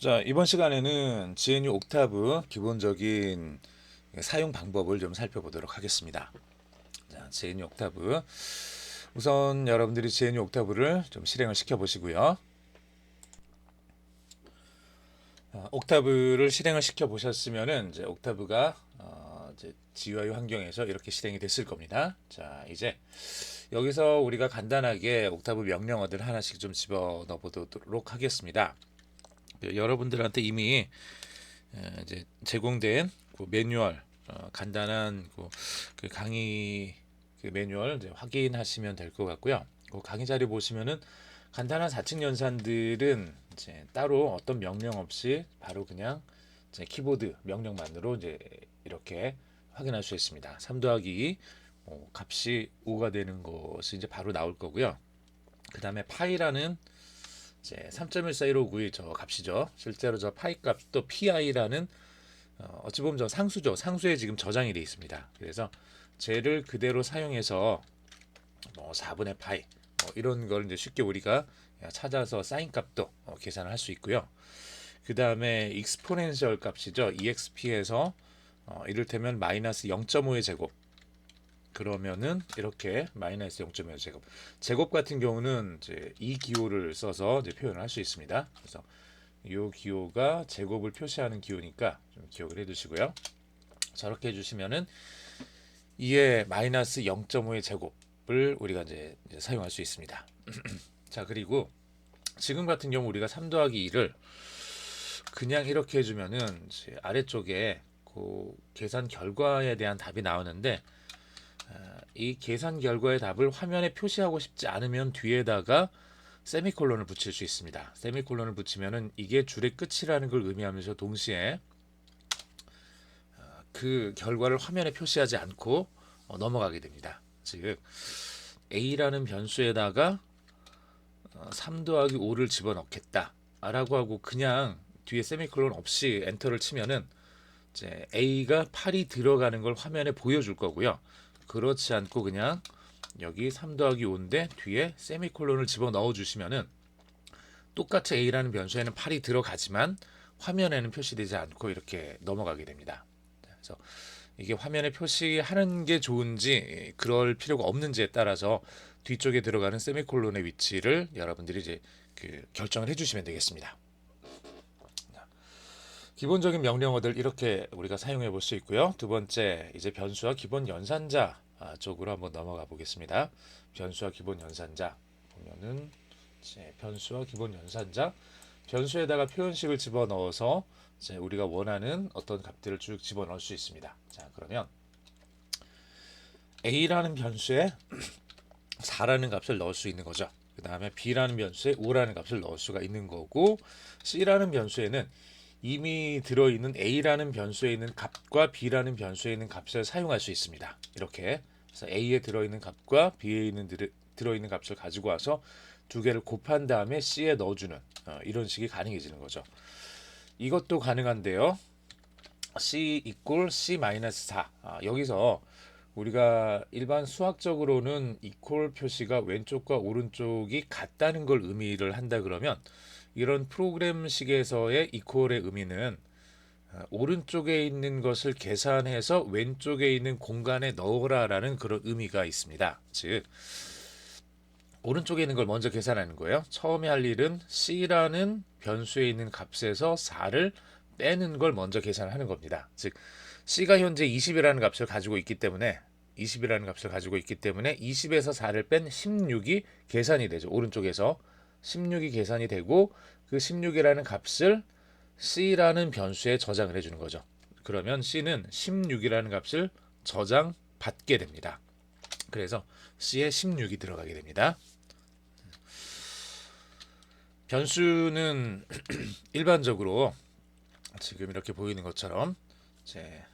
자, 이번 시간에는 GNU 옥타브 기본적인 사용 방법을 좀 살펴보도록 하겠습니다. 자, GNU 옥타브. 우선 여러분들이 GNU 옥타브를 좀 실행을 시켜 보시고요. 옥타브를 실행을 시켜 보셨으면은 이제 옥타브가 이제 GUI 환경에서 이렇게 실행이 됐을 겁니다. 자, 이제 여기서 우리가 간단하게 옥타브 명령어들 하나씩 좀 집어넣어 보도록 하겠습니다. 여러분들한테 이미 이제 제공된 그 매뉴얼, 간단한 그 강의 그 매뉴얼 이제 확인하시면 될 것 같고요. 그 강의 자료 보시면은 간단한 4층 연산들은 이제 따로 어떤 명령 없이 바로 그냥 이제 키보드 명령만으로 이제 이렇게 확인할 수 있습니다. 3 더하기 2 값이 5가 되는 것이 이제 바로 나올 거고요. 그 다음에 파이라는 이제 3.14159의 저 값이죠. 실제로 저 파이 값도 pi라는 어찌 보면 저 상수죠. 상수에 지금 저장이 되어 있습니다. 그래서 쟤를 그대로 사용해서 뭐 4분의 파이 이런 걸 이제 쉽게 우리가 찾아서 사인 값도 계산을 할 수 있고요. 그 다음에 익스포넨셜 값이죠. exp에서 이를테면 마이너스 0.5의 제곱, 그러면은 이렇게 마이너스 0.5의 제곱. 제곱 같은 경우는 이제 이 기호를 써서 이제 표현을 할 수 있습니다. 그래서 이 기호가 제곱을 표시하는 기호니까 좀 기억을 해두시고요. 저렇게 해주시면은 이에 마이너스 0.5의 제곱을 우리가 이제 사용할 수 있습니다. 자, 그리고 지금 같은 경우 우리가 3 더하기 2를 그냥 이렇게 해주면은 이제 아래쪽에 그 계산 결과에 대한 답이 나오는데, 이 계산 결과의 답을 화면에 표시하고 싶지 않으면 뒤에다가 세미콜론을 붙일 수 있습니다. 세미콜론을 붙이면은 이게 줄의 끝이라는 걸 의미하면서 동시에 그 결과를 화면에 표시하지 않고 넘어가게 됩니다. 즉 a라는 변수에다가 3 더하기 5를 집어넣겠다 라고 하고 그냥 뒤에 세미콜론 없이 엔터를 치면은 이제 a가 8이 들어가는 걸 화면에 보여줄 거고요. 그렇지 않고 그냥 여기 3 더하기 5인데 뒤에 세미콜론을 집어넣어 주시면은 똑같이 a라는 변수에는 8이 들어가지만 화면에는 표시되지 않고 이렇게 넘어가게 됩니다. 그래서 이게 화면에 표시하는 게 좋은지 그럴 필요가 없는지에 따라서 뒤쪽에 들어가는 세미콜론의 위치를 여러분들이 이제 그 결정을 해주시면 되겠습니다. 기본적인 명령어들 이렇게 우리가 사용해 볼 수 있고요. 두 번째, 이제 변수와 기본 연산자 쪽으로 한번 넘어가 보겠습니다. 변수와 기본 연산자 보면은 이제 변수와 기본 연산자, 변수에다가 표현식을 집어넣어서 이제 우리가 원하는 어떤 값들을 쭉 집어넣을 수 있습니다. 자, 그러면 a라는 변수에 4라는 값을 넣을 수 있는 거죠. 그 다음에 b라는 변수에 5라는 값을 넣을 수가 있는 거고, c라는 변수에는 이미 들어있는 a라는 변수에 있는 값과 b라는 변수에 있는 값을 사용할 수 있습니다. 이렇게 그래서 a에 들어있는 값과 b에 있는 들어있는 값을 가지고 와서 두 개를 곱한 다음에 c에 넣어주는 이런 식이 가능해지는 거죠. 이것도 가능한데요. c equal c 마이너스 4. 여기서 우리가 일반 수학적으로는 equal 표시가 왼쪽과 오른쪽이 같다는 걸 의미를 한다 그러면, 이런 프로그램식에서의 equal의 의미는 오른쪽에 있는 것을 계산해서 왼쪽에 있는 공간에 넣어라라는 그런 의미가 있습니다. 즉 오른쪽에 있는 걸 먼저 계산하는 거예요. 처음에 할 일은 c라는 변수에 있는 값에서 4를 빼는 걸 먼저 계산하는 겁니다. 즉 c가 현재 20이라는 값을 가지고 있기 때문에 20에서 4를 뺀 16이 계산이 되죠. 오른쪽에서 16이 계산이 되고 그 16이라는 값을 c라는 변수에 저장을 해주는 거죠. 그러면 c는 16이라는 값을 저장받게 됩니다. 그래서 c에 16이 들어가게 됩니다. 변수는 일반적으로 지금 이렇게 보이는 것처럼 이제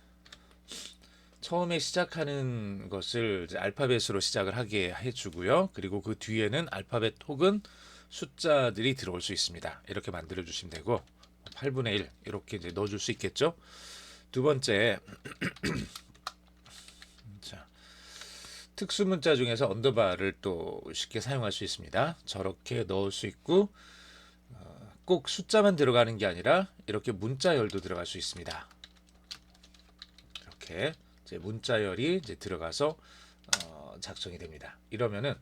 처음에 시작하는 것을 이제 알파벳으로 시작을 하게 해주고요. 그리고 그 뒤에는 알파벳 혹은 숫자들이 들어올 수 있습니다. 이렇게 만들어 주시면 되고 8분의 1 이렇게 이제 넣어줄 수 있겠죠. 두 번째, 자, 특수 문자 중에서 언더바를 또 쉽게 사용할 수 있습니다. 저렇게 넣을 수 있고 꼭 숫자만 들어가는 게 아니라 이렇게 문자열도 들어갈 수 있습니다. 이렇게 이제 문자열이 이제 들어가서 작성이 됩니다. 이러면은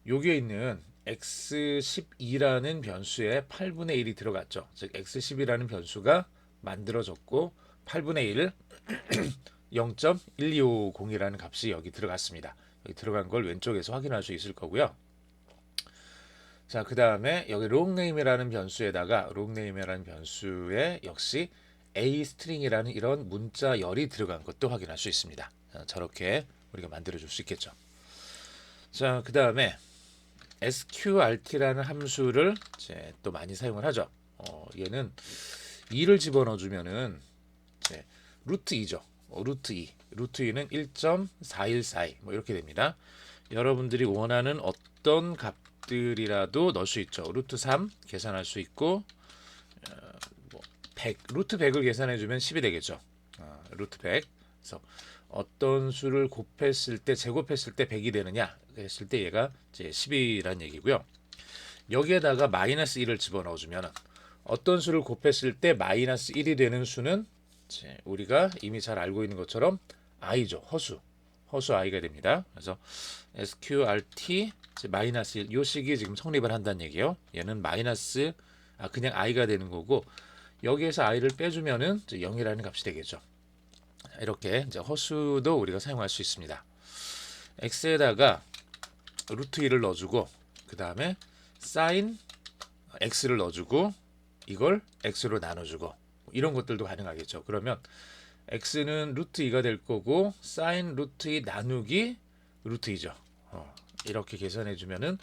여기에 있는 x12라는 변수에 8분의 1이 들어갔죠. 즉 x10이라는 변수가 만들어졌고 8분의 1 0.1250이라는 값이 여기 들어갔습니다. 여기 들어간 걸 왼쪽에서 확인할 수 있을 거고요. 자, 그 다음에 여기 롱네임이라는 변수에다가 롱네임이라는 변수에 역시 a 스트링이라는 이런 문자열이 들어간 것도 확인할 수 있습니다. 자, 저렇게 우리가 만들어 줄 수 있겠죠. 자, 그 다음에 sqrt라는 함수를 이제 또 많이 사용을 하죠. 얘는 2를 집어넣어 주면은 루트 2죠. 루트 2. 루트 2는 1.4142 뭐 이렇게 됩니다. 여러분들이 원하는 어떤 값들이라도 넣을 수 있죠. 루트 3 계산할 수 있고 100, 루트 100을 계산해 주면 10이 되겠죠. 루트 100. 그래서 어떤 수를 곱했을 때 제곱했을 때 100이 되느냐 했을 때 얘가 이제 10이란 얘기고요. 여기에다가 마이너스 1을 집어넣어 주면 어떤 수를 곱했을 때 마이너스 1이 되는 수는 우리가 이미 잘 알고 있는 것처럼 i죠. 허수 i가 됩니다. 그래서 sqrt 마이너스 1 요 식이 지금 성립을 한다는 얘기예요. 얘는 마이너스 그냥 i가 되는 거고 여기에서 i를 빼주면은 0이라는 값이 되겠죠. 이렇게 이제 허수도 우리가 사용할 수 있습니다. x에다가 루트 2를 넣어주고 그 다음에 사인 x를 넣어주고 이걸 x로 나눠주고 이런 것들도 가능하겠죠. 그러면 x는 루트 2가 될 거고 사인 루트 2 나누기 루트 2죠. 이렇게 계산해 주면은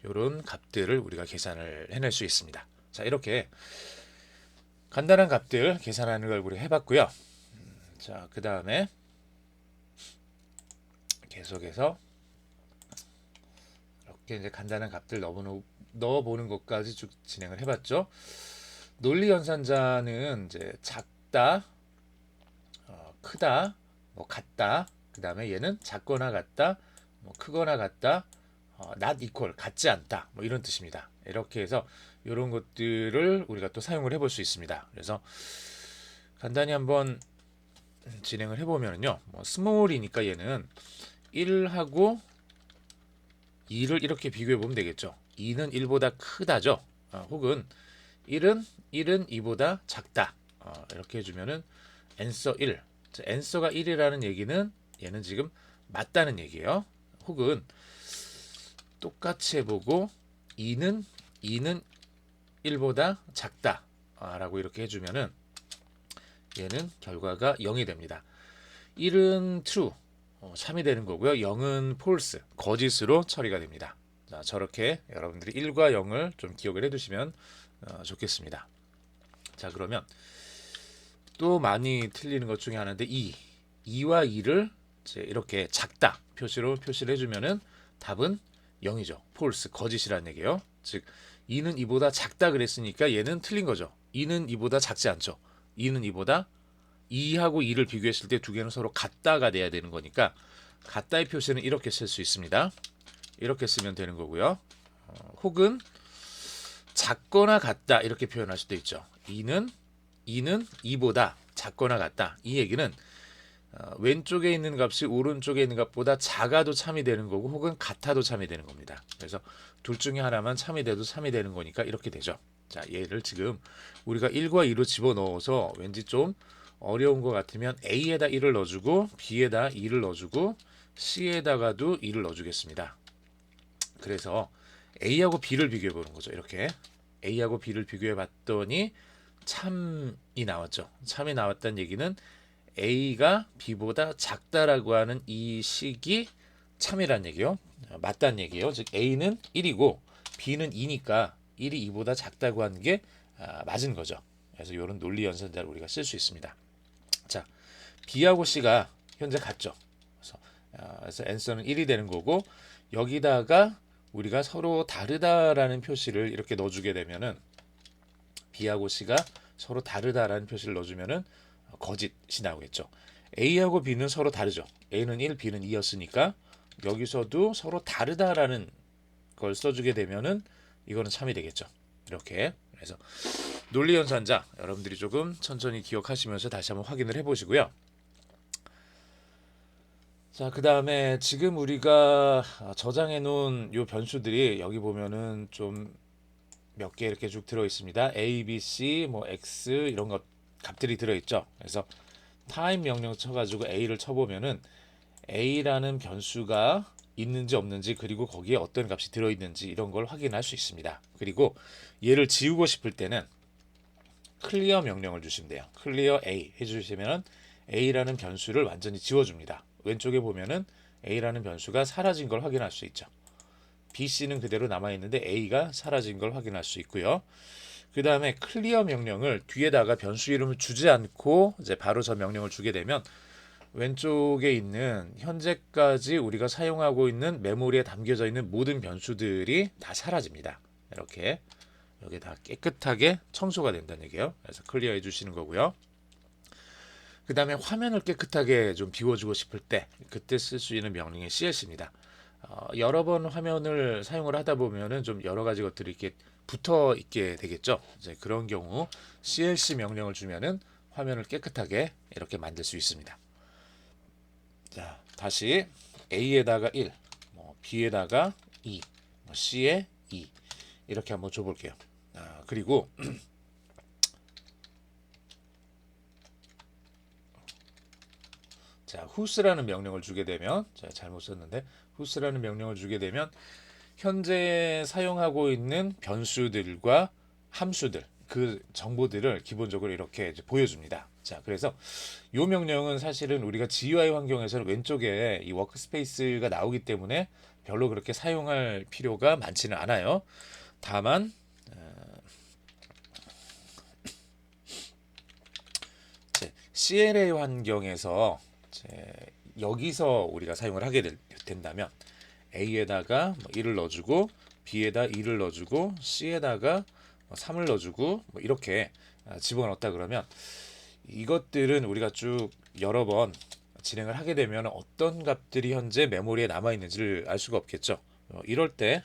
이런 값들을 우리가 계산을 해낼 수 있습니다. 자, 이렇게 간단한 값들 계산하는 걸 우리가 해봤고요. 자, 그 다음에 계속해서 이렇게 이제 간단한 값들 넣어보는 것까지 쭉 진행을 해봤죠. 논리 연산자는 이제 작다, 크다, 뭐 같다. 그 다음에 얘는 작거나 같다, 뭐 크거나 같다, not equal 같지 않다, 뭐 이런 뜻입니다. 이렇게 해서 이런 것들을 우리가 또 사용을 해볼 수 있습니다. 그래서 간단히 한번 진행을 해보면요, 뭐 스몰이니까 얘는 1하고 2를 이렇게 비교해 보면 되겠죠. 2는 1보다 크다죠. 혹은 1은 2보다 작다. 이렇게 해주면은 answer 1. answer가 1이라는 얘기는 얘는 지금 맞다는 얘기예요. 혹은 똑같이 해보고 2는 1보다 작다. 라고 이렇게 해주면은 얘는 결과가 0이 됩니다. 1은 true. 참이 되는 거고요. 0은 false. 거짓으로 처리가 됩니다. 자, 저렇게 여러분들이 1과 0을 좀 기억을 해두시면 좋겠습니다. 자, 그러면 또 많이 틀리는 것 중에 하나인데 2와 2를 이렇게 작다 표시를 해주면은 답은 0이죠. false, 거짓이라는 얘기예요. 즉 2는 2보다 작다 그랬으니까 얘는 틀린 거죠. 2는 2보다 작지 않죠. 2는 2보다 2하고 2를 비교했을 때 두 개는 서로 같다가 돼야 되는 거니까 같다의 표시는 이렇게 쓸 수 있습니다. 이렇게 쓰면 되는 거고요. 혹은 작거나 같다 이렇게 표현할 수도 있죠. 2는 2보다 작거나 같다. 이 얘기는 왼쪽에 있는 값이 오른쪽에 있는 값보다 작아도 참이 되는 거고 혹은 같아도 참이 되는 겁니다. 그래서 둘 중에 하나만 참이 돼도 참이 되는 거니까 이렇게 되죠. 자, 얘를 지금 우리가 1과 2로 집어넣어서 왠지 좀 어려운 것 같으면 A에다 1을 넣어주고 B에다 2를 넣어주고 C에다가도 2를 넣어주겠습니다. 그래서 A하고 B를 비교해 보는 거죠. 이렇게 A하고 B를 비교해 봤더니 참이 나왔죠. 참이 나왔다는 얘기는 A가 B보다 작다라고 하는 이 식이 참이란 얘기요. 맞다는 얘기예요. 즉 A는 1이고 B는 2니까 1이 2보다 작다고 하는 게 맞은 거죠. 그래서 이런 논리 연산자를 우리가 쓸 수 있습니다. 자, B하고 C가 현재 같죠. 그래서 answer는 1이 되는 거고 여기다가 우리가 서로 다르다라는 표시를 이렇게 넣어주게 되면은 B하고 C가 서로 다르다라는 표시를 넣어주면은 거짓이 나오겠죠. A하고 B는 서로 다르죠. A는 1, B는 2였으니까 여기서도 서로 다르다라는 걸 써주게 되면은 이거는 참이 되겠죠. 이렇게 그래서 논리연산자 여러분들이 조금 천천히 기억하시면서 다시 한번 확인을 해보시고요. 자, 그 다음에 지금 우리가 저장해 놓은 요 변수들이 여기 보면은 좀 몇 개 이렇게 쭉 들어 있습니다. A, B, C, 뭐 X 이런 것 값들이 들어 있죠. 그래서 타임 명령 쳐가지고 A를 쳐보면은 A라는 변수가 있는지 없는지 그리고 거기에 어떤 값이 들어 있는지 이런 걸 확인할 수 있습니다. 그리고 얘를 지우고 싶을 때는 클리어 명령을 주시면 돼요. 클리어 A 해주시면 A라는 변수를 완전히 지워줍니다. 왼쪽에 보면은 A라는 변수가 사라진 걸 확인할 수 있죠. BC는 그대로 남아있는데 A가 사라진 걸 확인할 수 있고요. 그 다음에 클리어 명령을 뒤에다가 변수 이름을 주지 않고 이제 바로 저 명령을 주게 되면 왼쪽에 있는 현재까지 우리가 사용하고 있는 메모리에 담겨져 있는 모든 변수들이 다 사라집니다. 이렇게 여기 다 깨끗하게 청소가 된다는 얘기예요. 그래서 클리어 해주시는 거고요. 그 다음에 화면을 깨끗하게 좀 비워주고 싶을 때 그때 쓸 수 있는 명령이 CLC입니다. 여러 번 화면을 사용을 하다 보면은 좀 여러 가지 것들이 이렇게 붙어 있게 되겠죠. 이제 그런 경우 CLC 명령을 주면은 화면을 깨끗하게 이렇게 만들 수 있습니다. 자, 다시 A에다가 1, 뭐 B에다가 2, 뭐 C에 2 이렇게 한번 줘볼게요. 그리고 자, who's라는 명령을 주게 되면 제가 잘못 썼는데 who's라는 명령을 주게 되면 현재 사용하고 있는 변수들과 함수들 그 정보들을 기본적으로 이렇게 이제 보여줍니다. 자, 그래서 이 명령은 사실은 우리가 GUI 환경에서는 왼쪽에 이 워크스페이스가 나오기 때문에 별로 그렇게 사용할 필요가 많지는 않아요. 다만 CLA 환경에서 여기서 우리가 사용을 하게 된다면 A에다가 1을 넣어주고 B에다 2를 넣어주고 C에다가 3을 넣어주고 뭐 이렇게 집어넣었다 그러면 이것들은 우리가 쭉 여러 번 진행을 하게 되면 어떤 값들이 현재 메모리에 남아 있는지를 알 수가 없겠죠. 이럴 때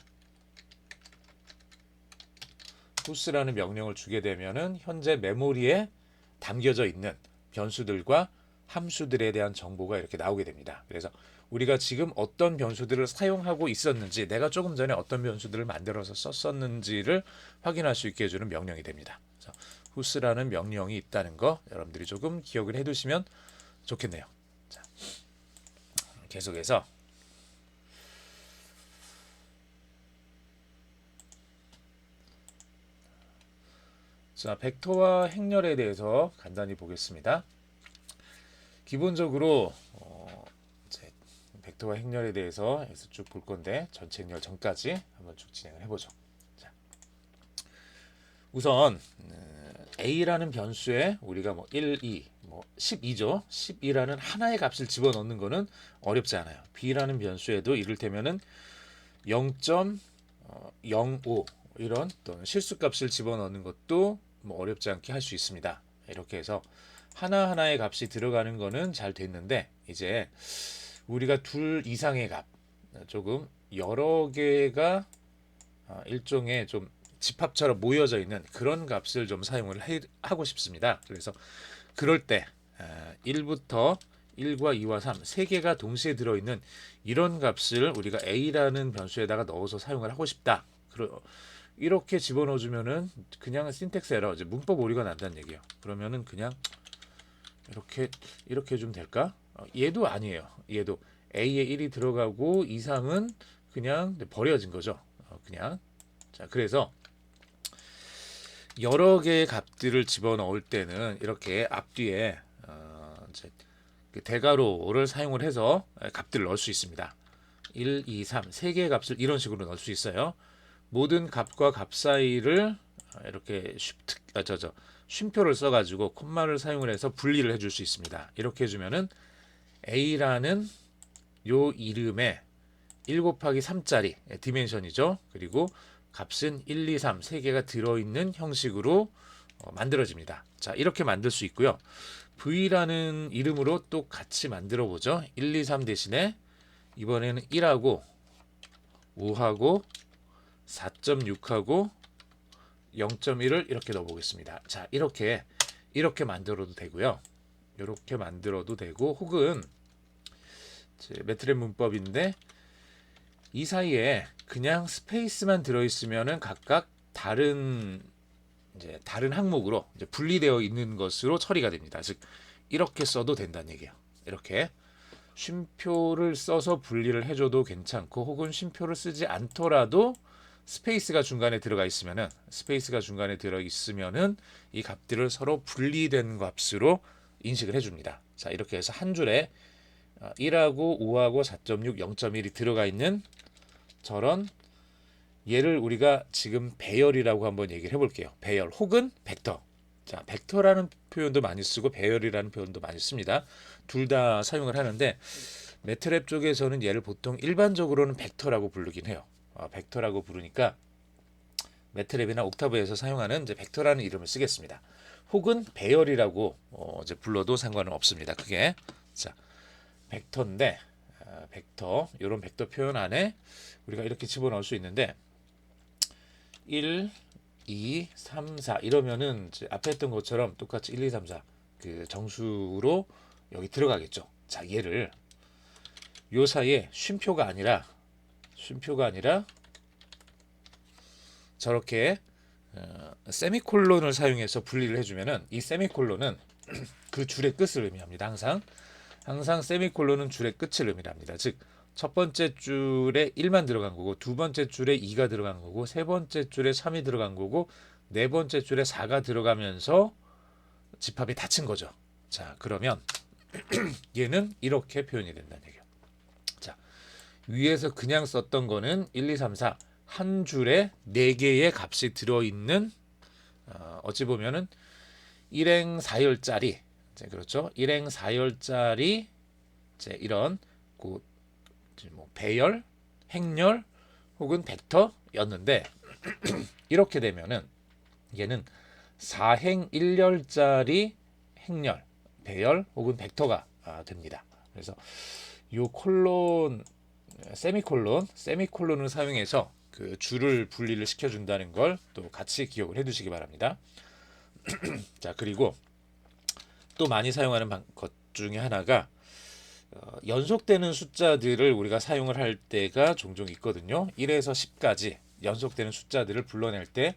who's라는 명령을 주게 되면은 현재 메모리에 담겨져 있는 변수들과 함수들에 대한 정보가 이렇게 나오게 됩니다. 그래서 우리가 지금 어떤 변수들을 사용하고 있었는지, 내가 조금 전에 어떤 변수들을 만들어서 썼었는지를 확인할 수 있게 해주는 명령이 됩니다. 그래서 who's라는 명령이 있다는 거 여러분들이 조금 기억을 해두시면 좋겠네요. 자, 계속해서 자, 벡터와 행렬에 대해서 간단히 보겠습니다. 기본적으로 이제 벡터와 행렬에 대해서 여기서 쭉 볼 건데 전체 행렬 전까지 한번 쭉 진행을 해보죠. 자, 우선 A라는 변수에 우리가 뭐 1, 2, 뭐 12죠. 12라는 하나의 값을 집어넣는 거는 어렵지 않아요. B라는 변수에도 이를테면은 0.05 이런 또는 실수값을 집어넣는 것도 뭐 어렵지 않게 할 수 있습니다. 이렇게 해서 하나하나의 값이 들어가는 거는 잘 됐는데 이제 우리가 둘 이상의 값 조금 여러 개가 일종의 좀 집합처럼 모여져 있는 그런 값을 좀 사용을 하고 싶습니다. 그래서 그럴 때 1부터 1과 2와 3, 세 개가 동시에 들어있는 이런 값을 우리가 A라는 변수에다가 넣어서 사용을 하고 싶다. 이렇게 집어넣어주면은 그냥 신텍스 에러, 이제 문법 오류가 난다는 얘기예요. 그러면은 그냥 이렇게 해주면 될까? 얘도 아니에요. 얘도 A에 1이 들어가고 2, 3은 그냥 버려진 거죠. 그냥. 자, 그래서 여러 개의 값들을 집어넣을 때는 이렇게 앞뒤에 이제 대괄호를 사용을 해서 값들을 넣을 수 있습니다. 1, 2, 3, 세 개의 값을 이런 식으로 넣을 수 있어요. 모든 값과 값 사이를 이렇게 쉼표를 써가지고 콤마를 사용을 해서 분리를 해줄 수 있습니다. 이렇게 해주면은 A라는 요 이름에 1 곱하기 3짜리 디멘션이죠. 그리고 값은 1, 2, 3, 세 개가 들어있는 형식으로 만들어집니다. 자, 이렇게 만들 수 있고요. V라는 이름으로 또 같이 만들어 보죠. 1, 2, 3 대신에 이번에는 1하고 5하고 4.6하고 0.1을 이렇게 넣어보겠습니다. 자, 이렇게 만들어도 되고요. 이렇게 만들어도 되고, 혹은 매트랩 문법인데 이 사이에 그냥 스페이스만 들어있으면은 각각 다른 항목으로 이제 분리되어 있는 것으로 처리가 됩니다. 즉 이렇게 써도 된다는 얘기예요. 이렇게 쉼표를 써서 분리를 해줘도 괜찮고, 혹은 쉼표를 쓰지 않더라도 스페이스가 중간에 들어가 있으면은 이 값들을 서로 분리된 값으로 인식을 해줍니다. 자, 이렇게 해서 한 줄에 1하고 5하고 4.6, 0.1이 들어가 있는 저런, 얘를 우리가 지금 배열이라고 한번 얘기를 해볼게요. 배열 혹은 벡터. 자, 벡터라는 표현도 많이 쓰고 배열이라는 표현도 많이 씁니다. 둘 다 사용을 하는데 매트랩 쪽에서는 얘를 보통 일반적으로는 벡터라고 부르긴 해요. 벡터라고 부르니까 매트랩이나 옥타브에서 사용하는 이제 벡터라는 이름을 쓰겠습니다. 혹은 배열이라고 이제 불러도 상관은 없습니다. 그게 자, 벡터인데 벡터, 이런 벡터 표현 안에 우리가 이렇게 집어넣을 수 있는데 1, 2, 3, 4 이러면은 이제 앞에 했던 것처럼 똑같이 1, 2, 3, 4 그 정수로 여기 들어가겠죠. 자, 얘를 요 사이에 쉼표가 아니라 저렇게 세미콜론을 사용해서 분리를 해주면은 이 세미콜론은 그 줄의 끝을 의미합니다. 항상 세미콜론은 줄의 끝을 의미합니다. 즉 첫 번째 줄에 1만 들어간 거고, 두 번째 줄에 2가 들어간 거고, 세 번째 줄에 3이 들어간 거고, 네 번째 줄에 4가 들어가면서 집합이 닫힌 거죠. 자, 그러면 얘는 이렇게 표현이 된다는 얘기예요. 자, 위에서 그냥 썼던 거는 1, 2, 3, 4 한 줄에 4개의 값이 들어있는, 어찌 보면은 일행 4열짜리, 그렇죠? 일행 4열짜리 이런 뭐 배열, 행렬 혹은 벡터였는데 이렇게 되면은 얘는 4행 1열짜리 행렬, 배열 혹은 벡터가 됩니다. 그래서 요 세미콜론을 사용해서 그 줄을 분리를 시켜준다는 걸 또 같이 기억을 해두시기 바랍니다. 자, 그리고 또 많이 사용하는 것 중에 하나가 연속되는 숫자들을 우리가 사용을 할 때가 종종 있거든요. 1에서 10까지 연속되는 숫자들을 불러낼 때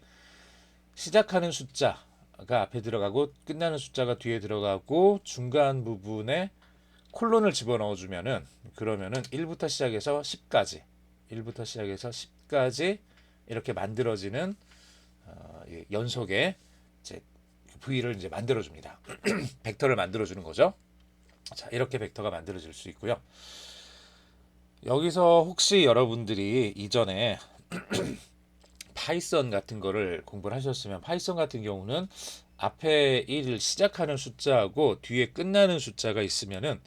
시작하는 숫자가 앞에 들어가고 끝나는 숫자가 뒤에 들어가고 중간 부분에 콜론을 집어넣어 주면은, 그러면은 1부터 시작해서 10까지 이렇게 만들어지는 연속의 이제 V를 이제 만들어 줍니다. 벡터를 만들어 주는 거죠. 자, 이렇게 벡터가 만들어질 수 있고요. 여기서 혹시 여러분들이 이전에 파이썬 같은 거를 공부를 하셨으면, 파이썬 같은 경우는 앞에 1을 시작하는 숫자하고 뒤에 끝나는 숫자가 있으면은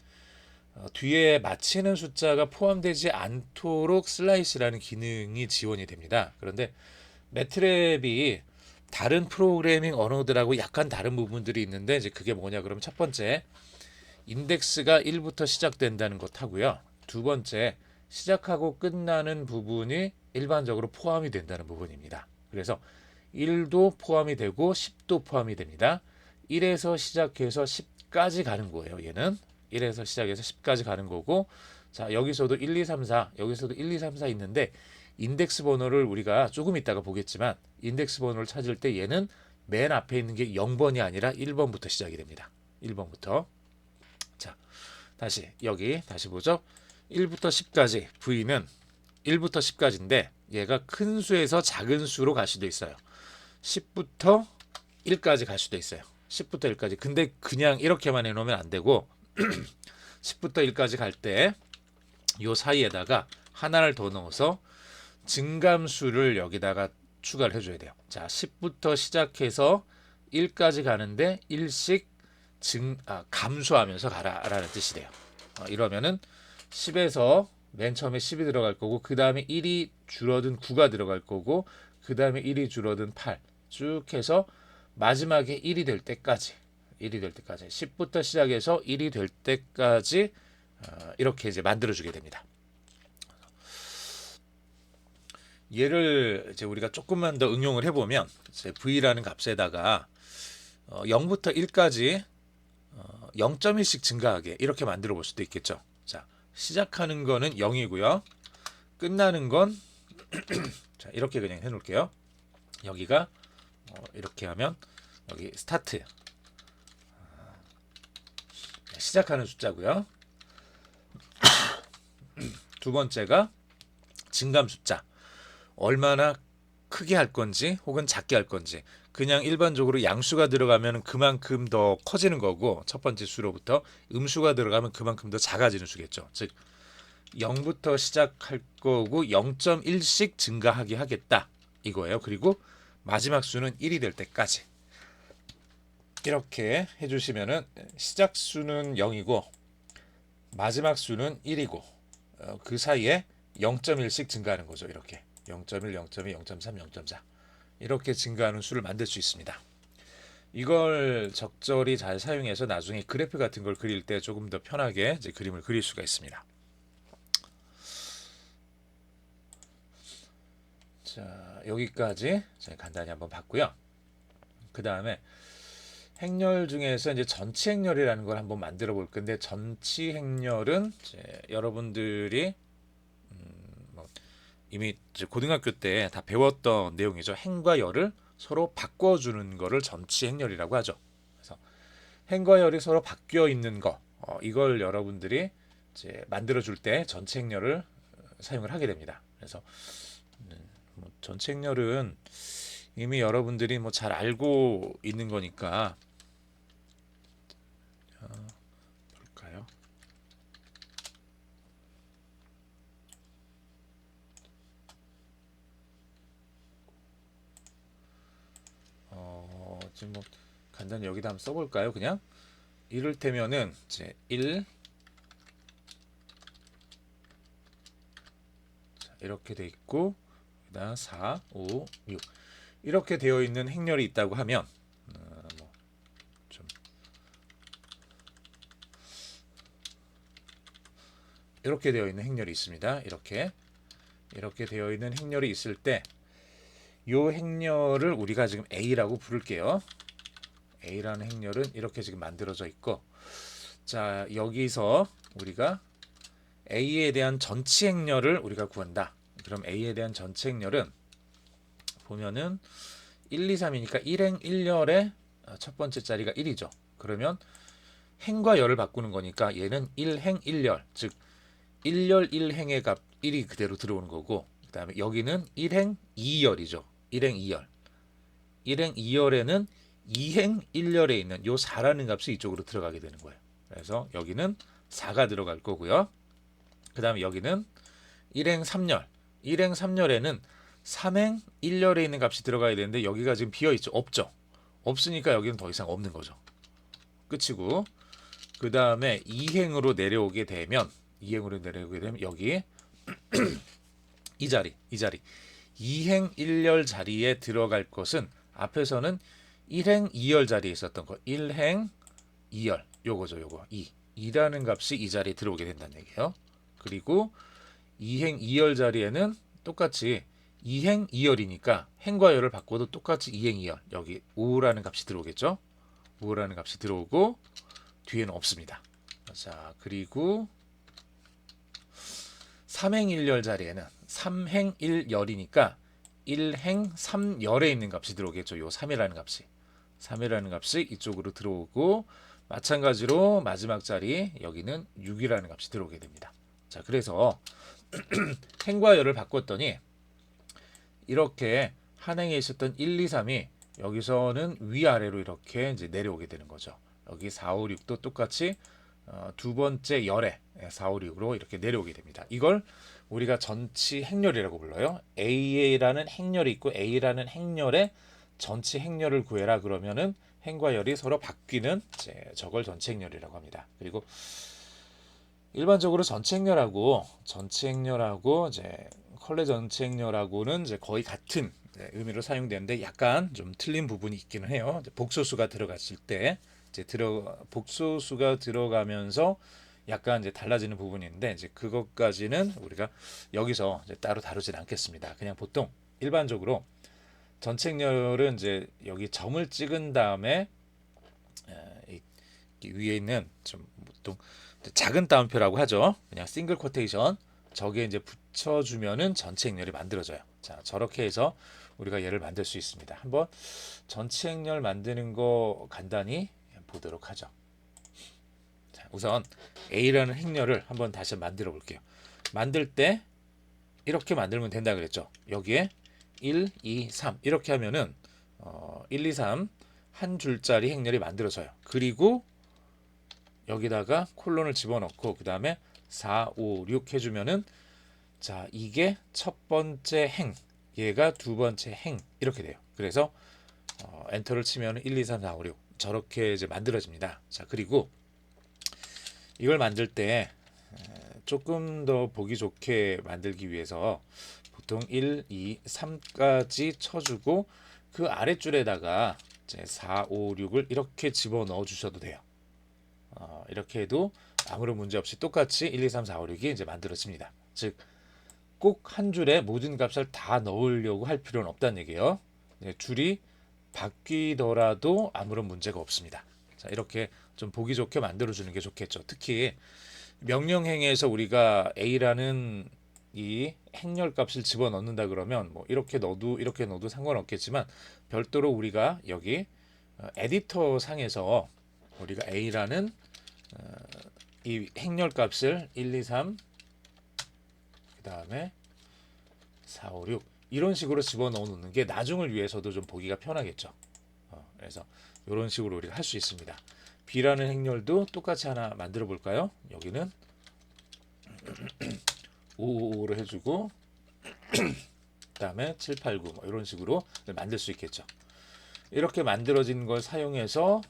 뒤에 마치는 숫자가 포함되지 않도록 슬라이스라는 기능이 지원이 됩니다. 그런데 매트랩이 다른 프로그래밍 언어들하고 약간 다른 부분들이 있는데, 이제 그게 뭐냐 그러면, 첫 번째 인덱스가 1부터 시작된다는 것 하고요. 두 번째, 시작하고 끝나는 부분이 일반적으로 포함이 된다는 부분입니다. 그래서 1도 포함이 되고 10도 포함이 됩니다. 1에서 시작해서 10까지 가는 거예요. 얘는 1에서 시작해서 10까지 가는 거고, 자, 여기서도 1, 2, 3, 4, 여기서도 1, 2, 3, 4 있는데, 인덱스 번호를 우리가 조금 이따가 보겠지만 인덱스 번호를 찾을 때 얘는 맨 앞에 있는 게 0번이 아니라 1번부터 시작이 됩니다. 1번부터. 자, 다시 보죠. 1부터 10까지 V는 1부터 10까지인데 얘가 큰 수에서 작은 수로 갈 수도 있어요. 10부터 1까지 갈 수도 있어요. 10부터 1까지. 근데 그냥 이렇게만 해놓으면 안 되고 10부터 1까지 갈 때 요 사이에다가 하나를 더 넣어서 증감수를 여기다가 추가를 해줘야 돼요. 자, 10부터 시작해서 1까지 가는데 1씩 감수하면서 가라라는 뜻이 돼요. 이러면은 10에서 맨 처음에 10이 들어갈 거고, 그 다음에 1이 줄어든 9가 들어갈 거고, 그 다음에 1이 줄어든 8 쭉 해서 마지막에 1이 될 때까지 10부터 시작해서 1이 될 때까지 이렇게 이제 만들어주게 됩니다. 얘를 이제 우리가 조금만 더 응용을 해보면 이제 v라는 값에다가 0부터 1까지 0.1씩 증가하게 이렇게 만들어 볼 수도 있겠죠. 자, 시작하는 거는 0이고요. 끝나는 건 자, 이렇게 그냥 해놓을게요. 여기가 이렇게 하면 여기 스타트 시작하는 숫자고요. 두 번째가 증감 숫자. 얼마나 크게 할 건지 혹은 작게 할 건지. 그냥 일반적으로 양수가 들어가면 그만큼 더 커지는 거고 첫 번째 수로부터 음수가 들어가면 그만큼 더 작아지는 수겠죠. 즉 0부터 시작할 거고 0.1씩 증가하게 하겠다 이거예요. 그리고 마지막 수는 1이 될 때까지 이렇게 해주시면은 시작 수는 0이고 마지막 수는 1이고 그 사이에 0.1씩 증가하는 거죠. 이렇게 0.1, 0.2, 0.3, 0.4 이렇게 증가하는 수를 만들 수 있습니다. 이걸 적절히 잘 사용해서 나중에 그래프 같은 걸 그릴 때 조금 더 편하게 이제 그림을 그릴 수가 있습니다. 자, 여기까지 간단히 한번 봤고요. 그 다음에 행렬 중에서 이제 전치 행렬이라는 걸 한번 만들어 볼 건데, 전치 행렬은 이제 여러분들이 뭐 이미 이제 고등학교 때 다 배웠던 내용이죠. 행과 열을 서로 바꿔주는 거를 전치 행렬이라고 하죠. 그래서 행과 열이 서로 바뀌어 있는 거, 이걸 여러분들이 이제 만들어 줄 때 전치 행렬을 사용을 하게 됩니다. 그래서 뭐 전치 행렬은 이미 여러분들이 뭐 잘 알고 있는 거니까 볼까요? 지금 뭐 간단히 여기다 한번 써볼까요? 그냥 이를테면은 이제 1 이렇게 돼 있고 그다음 4, 5, 6 이렇게 되어 있는 행렬이 있다고 하면 좀 이렇게 되어 있는 행렬이 있습니다. 이렇게 되어 있는 행렬이 있을 때 이 행렬을 우리가 지금 A라고 부를게요. A라는 행렬은 이렇게 지금 만들어져 있고, 자 여기서 우리가 A에 대한 전치 행렬을 우리가 구한다. 그럼 A에 대한 전치 행렬은 보면은 1, 2, 3이니까 1행 1열의 첫 번째 자리가 1이죠. 그러면 행과 열을 바꾸는 거니까 얘는 1행 1열, 즉 1열 1행의 값 1이 그대로 들어오는 거고, 그 다음에 여기는 1행 2열이죠. 1행 2열. 1행 2열에는 2행 1열에 있는 요 4라는 값이 이쪽으로 들어가게 되는 거예요. 그래서 여기는 4가 들어갈 거고요. 그 다음에 여기는 1행 3열. 1행 3열에는 3행 1열에 있는 값이 들어가야 되는데 여기가 지금 비어있죠. 없죠. 없으니까 여기는 더 이상 없는 거죠. 끝이고, 그 다음에 2행으로 내려오게 되면 여기 이 자리 2행 1열 자리에 들어갈 것은 앞에서는 1행 2열 자리에 있었던 거 1행 2열 요거죠. 요거 2라는 값이 이 자리에 들어오게 된다는 얘기예요. 그리고 2행 2열 자리에는 똑같이 2행 2열이니까 행과 열을 바꿔도 똑같이 2행 2열 여기 5라는 값이 들어오겠죠. 5라는 값이 들어오고 뒤에는 없습니다. 자, 그리고 3행 1열 자리에는 3행 1열이니까 1행 3열에 있는 값이 들어오겠죠. 요 3이라는 값이 이쪽으로 들어오고, 마찬가지로 마지막 자리 여기는 6이라는 값이 들어오게 됩니다. 자, 그래서 행과 열을 바꿨더니 이렇게 한 행에 있었던 1, 2, 3이 여기서는 위아래로 이렇게 이제 내려오게 되는 거죠. 여기 4, 5, 6도 똑같이 두 번째 열에 4, 5, 6으로 이렇게 내려오게 됩니다. 이걸 우리가 전치 행렬이라고 불러요. A라는 행렬이 있고 A라는 행렬의 전치 행렬을 구해라 그러면은 행과 열이 서로 바뀌는 저걸 전치 행렬이라고 합니다. 그리고 일반적으로 전치 행렬하고 이제 컬레 전치 행렬하고는 이제 거의 같은 의미로 사용되는데 약간 좀 틀린 부분이 있기는 해요. 복소수가 들어갔을 때 복소수가 들어가면서 약간 이제 달라지는 부분이 있는데 이제 그것까지는 우리가 여기서 이제 따로 다루진 않겠습니다. 그냥 보통 일반적으로 전체 행렬은 이제 여기 점을 찍은 다음에 이 위에 있는 좀 보통 작은 따옴표라고 하죠. 그냥 싱글 쿼테이션 저게 이제 붙여주면은 전체 행렬이 만들어져요. 자, 저렇게 해서 우리가 얘를 만들 수 있습니다. 한번 전체 행렬 만드는 거 간단히 보도록 하죠. 자, 우선 A라는 행렬을 한번 다시 만들어 볼게요. 만들 때 이렇게 만들면 된다 그랬죠. 여기에 1, 2, 3 이렇게 하면은 1, 2, 3 한 줄짜리 행렬이 만들어져요. 그리고 여기다가 콜론을 집어넣고 그 다음에 4, 5, 6 해주면은 자 이게 첫 번째 행, 얘가 두 번째 행 이렇게 돼요. 그래서 엔터를 치면 1, 2, 3, 4, 5, 6 저렇게 이제 만들어집니다. 자 그리고 이걸 만들 때 조금 더 보기 좋게 만들기 위해서 보통 1, 2, 3까지 쳐주고 그 아랫줄에다가 이제 4, 5, 6을 이렇게 집어넣어 주셔도 돼요. 이렇게 해도 아무런 문제 없이 똑같이 1, 2, 3, 4, 5, 6이 이제 만들어집니다. 즉, 꼭 한 줄에 모든 값을 다 넣으려고 할 필요는 없다는 얘기예요. 줄이 바뀌더라도 아무런 문제가 없습니다. 자, 이렇게 좀 보기 좋게 만들어주는 게 좋겠죠. 특히 명령행에서 우리가 A라는 이 행렬 값을 집어넣는다 그러면 뭐 이렇게 넣어도 상관없겠지만 별도로 우리가 여기 에디터 상에서 우리가 A라는 이 행렬 값을 1, 2, 3 그 다음에 4, 5, 6 이런 식으로 집어넣어 놓는 게 나중을 위해서도 좀 보기가 편하겠죠. 그래서 이런 식으로 우리가 할 수 있습니다. B라는 행렬도 똑같이 하나 만들어 볼까요? 여기는 555로 해주고 그 다음에 7, 8, 9 뭐 이런 식으로 만들 수 있겠죠. 이렇게 만들어진 걸 사용해서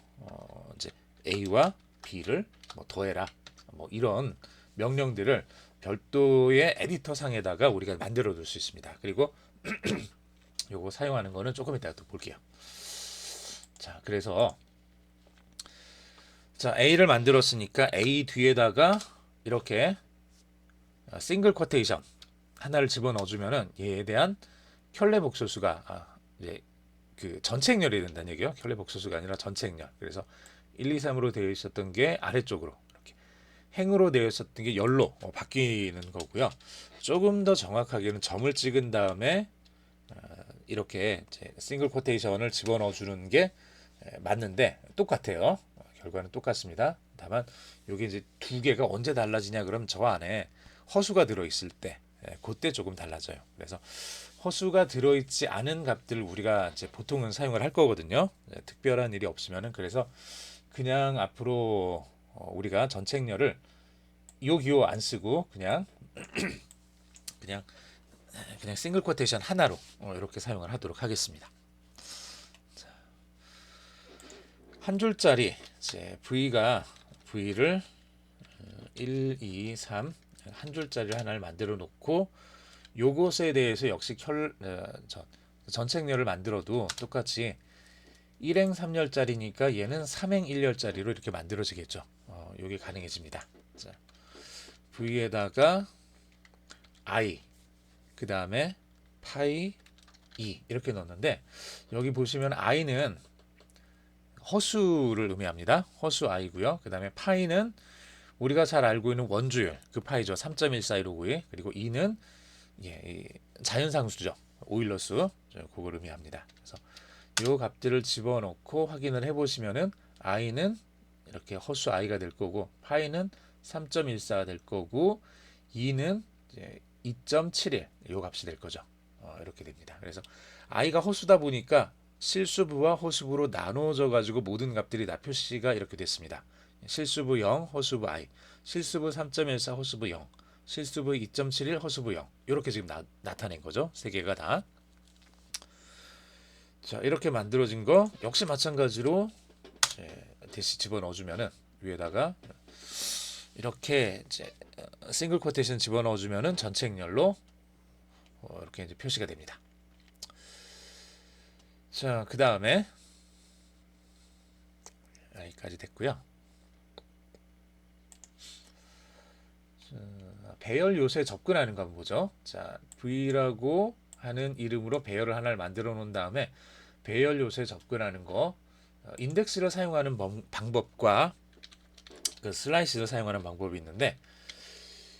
이제 A와 B를 뭐 더해라 뭐 이런 명령들을 별도의 에디터 상에다가 우리가 만들어 둘 수 있습니다. 그리고 요거 사용하는 거는 조금 이따가 또 볼게요. 자, 그래서 자, A를 만들었으니까 A 뒤에다가 이렇게 싱글 쿼테이션 하나를 집어넣어 주면은 얘에 대한 켤레 복소수가 이제 그 전체 행렬이 된다는 얘기예요. 켤레 복소수가 아니라 전체 행렬. 그래서 1, 2, 3으로 되어 있었던 게 아래쪽으로 이렇게 행으로 되어 있었던 게 열로 바뀌는 거고요. 조금 더 정확하게는 점을 찍은 다음에 이렇게 싱글 쿼테이션을 집어넣어 주는 게 맞는데 똑같아요. 결과는 똑같습니다. 다만 여기 이제 두 개가 언제 달라지냐 그러면 저 안에 허수가 들어 있을 때 그때 조금 달라져요. 그래서 허수가 들어있지 않은 값들을 우리가 이제 보통은 사용을 할 거거든요. 특별한 일이 없으면은 그래서 그냥 앞으로 우리가 전체 행렬을 요 기호 안 쓰고 그냥 그냥 싱글 쿼테이션 하나로 이렇게 사용을 하도록 하겠습니다. 한 줄짜리 이제 V를 1, 2, 3 한 줄짜리 하나를 만들어 놓고 요것에 대해서 역시 전체 행렬을 만들어도 똑같이 1행 3열짜리니까 얘는 3행 1열짜리로 이렇게 만들어지겠죠. 요게 가능해집니다. 자, V에다가 I 그 다음에 파이 2 이렇게 넣었는데 여기 보시면 I는 허수를 의미합니다. 허수 I고요. 그 다음에 파이는 우리가 잘 알고 있는 원주율 그 파이죠. 3.141592 그리고 2는 자연상수죠. 오일러수 그걸 의미합니다. 그래서 이 값들을 집어넣고 확인을 해보시면은 i는 이렇게 허수 i가 될 거고 파이는 3.14가 될 거고 2는 2.71 이 값이 될 거죠. 이렇게 됩니다. 그래서 i가 허수다 보니까 실수부와 허수부로 나눠져 가지고 모든 값들이 다 표시가 이렇게 됐습니다. 실수부 0, 허수부 i, 실수부 3.14, 허수부 0, 실수부 2.71, 허수부 0 이렇게 지금 나타낸 거죠. 세 개가 다. 자, 이렇게 만들어진 거 역시 마찬가지로 대시 집어넣어주면은 위에다가 이렇게 이제 싱글 쿼테이션 집어넣어주면은 전체 행렬로 이렇게 이제 표시가 됩니다. 자, 그 다음에 여기까지 됐고요. 배열 요소에 접근하는 거 한번 보죠. 자, V라고 하는 이름으로 배열을 하나를 만들어 놓은 다음에 배열 요소에 접근하는 거, 인덱스를 사용하는 방법과 그 슬라이스를 사용하는 방법이 있는데,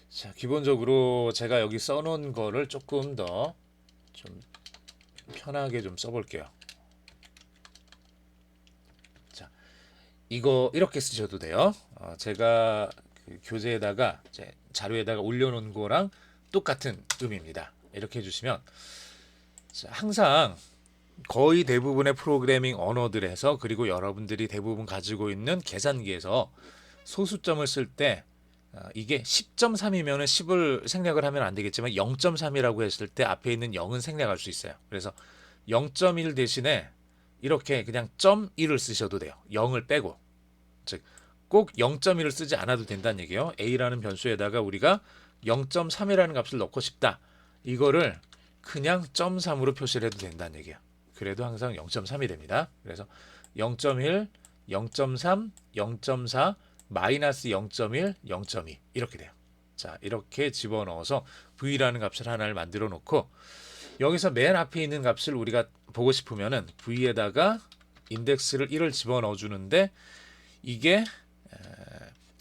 자, 기본적으로 제가 여기 써놓은 거를 조금 더 좀 편하게 좀 써볼게요. 자, 이거 이렇게 쓰셔도 돼요. 제가 그 교재에다가 이제 자료에다가 올려놓은 거랑 똑같은 의미입니다. 이렇게 해주시면, 자, 항상 거의 대부분의 프로그래밍 언어들에서, 그리고 여러분들이 대부분 가지고 있는 계산기에서 소수점을 쓸 때, 이게 10.3이면 10을 생략을 하면 안 되겠지만 0.3이라고 했을 때 앞에 있는 0은 생략할 수 있어요. 그래서 0.1 대신에 이렇게 그냥 .1을 쓰셔도 돼요. 0을 빼고. 즉, 꼭 0.1을 쓰지 않아도 된다는 얘기예요. a라는 변수에다가 우리가 0.3이라는 값을 넣고 싶다. 이거를 그냥 0.3으로 표시를 해도 된다는 얘기예요. 그래도 항상 0.3이 됩니다. 그래서 0.1, 0.3, 0.4, 마이너스 0.1, 0.2 이렇게 돼요. 자, 이렇게 집어넣어서 v라는 값을 하나를 만들어 놓고, 여기서 맨 앞에 있는 값을 우리가 보고 싶으면은 v에다가 인덱스를 1을 집어넣어 주는데, 이게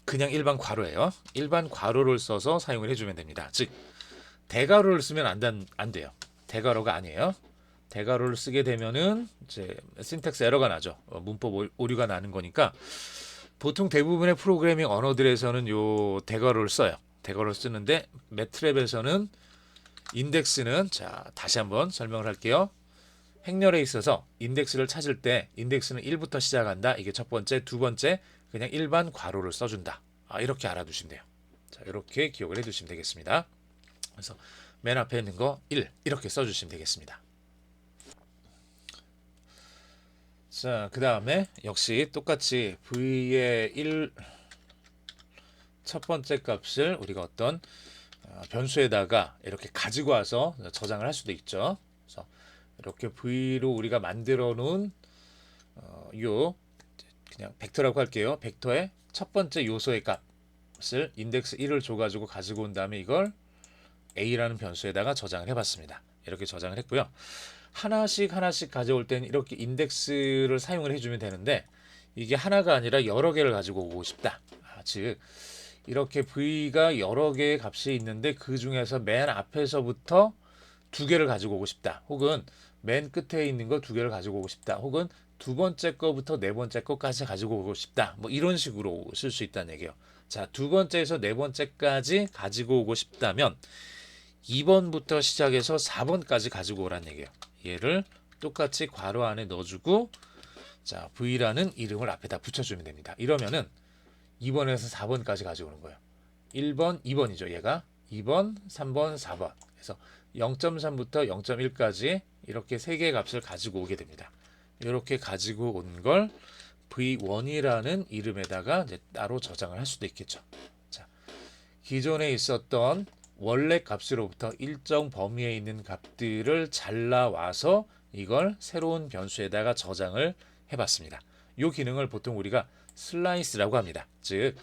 그냥 일반 괄호예요. 일반 괄호를 써서 사용을 해주면 됩니다. 즉, 대괄호를 쓰면 안 돼요. 대괄호가 아니에요. 대괄호를 쓰게 되면은 이제 신텍스 에러가 나죠. 문법 오류가 나는 거니까, 보통 대부분의 프로그래밍 언어들에서는 요 대괄호를 써요. 대괄호를 쓰는데 매트랩에서는 인덱스는, 자, 다시 한번 설명을 할게요. 행렬에 있어서 인덱스를 찾을 때 인덱스는 1부터 시작한다. 이게 첫 번째. 두 번째, 그냥 일반 괄호를 써준다. 이렇게 알아두시면 돼요. 자, 이렇게 기억을 해두시면 되겠습니다. 그래서 맨 앞에 있는 거 1 이렇게 써주시면 되겠습니다. 자, 그 다음에 역시 똑같이 v의 1 첫 번째 값을 우리가 어떤 변수에다가 이렇게 가지고 와서 저장을 할 수도 있죠. 그래서 이렇게 v로 우리가 만들어 놓은 요 그냥 벡터라고 할게요. 벡터의 첫 번째 요소의 값을 인덱스 1을 줘가지고 가지고 온 다음에 이걸 a라는 변수에다가 저장을 해봤습니다. 이렇게 저장을 했고요. 하나씩 가져올 때는 이렇게 인덱스를 사용을 해주면 되는데, 이게 하나가 아니라 여러 개를 가지고 오고 싶다. 즉, 이렇게 v가 여러 개의 값이 있는데 그 중에서 맨 앞에서부터 두 개를 가지고 오고 싶다. 혹은 맨 끝에 있는 거 두 개를 가지고 오고 싶다. 혹은 두 번째 거부터 네 번째 거까지 가지고 오고 싶다. 뭐 이런 식으로 쓸 수 있다는 얘기예요. 자, 두 번째에서 네 번째까지 가지고 오고 싶다면 2번부터 시작해서 4번까지 가지고 오라는 얘기예요. 얘를 똑같이 괄호 안에 넣어주고, 자, v라는 이름을 앞에다 붙여주면 됩니다. 이러면은 2번에서 4번까지 가져오는 거예요. 1번, 2번이죠. 얘가 2번, 3번, 4번. 그래서 0.3부터 0.1까지 이렇게 세 개의 값을 가지고 오게 됩니다. 이렇게 가지고 온 걸 v1이라는 이름에다가 이제 따로 저장을 할 수도 있겠죠. 자, 기존에 있었던 원래 값으로부터 일정 범위에 있는 값들을 잘라와서 이걸 새로운 변수에다가 저장을 해봤습니다. 이 기능을 보통 우리가 슬라이스라고 합니다. 즉,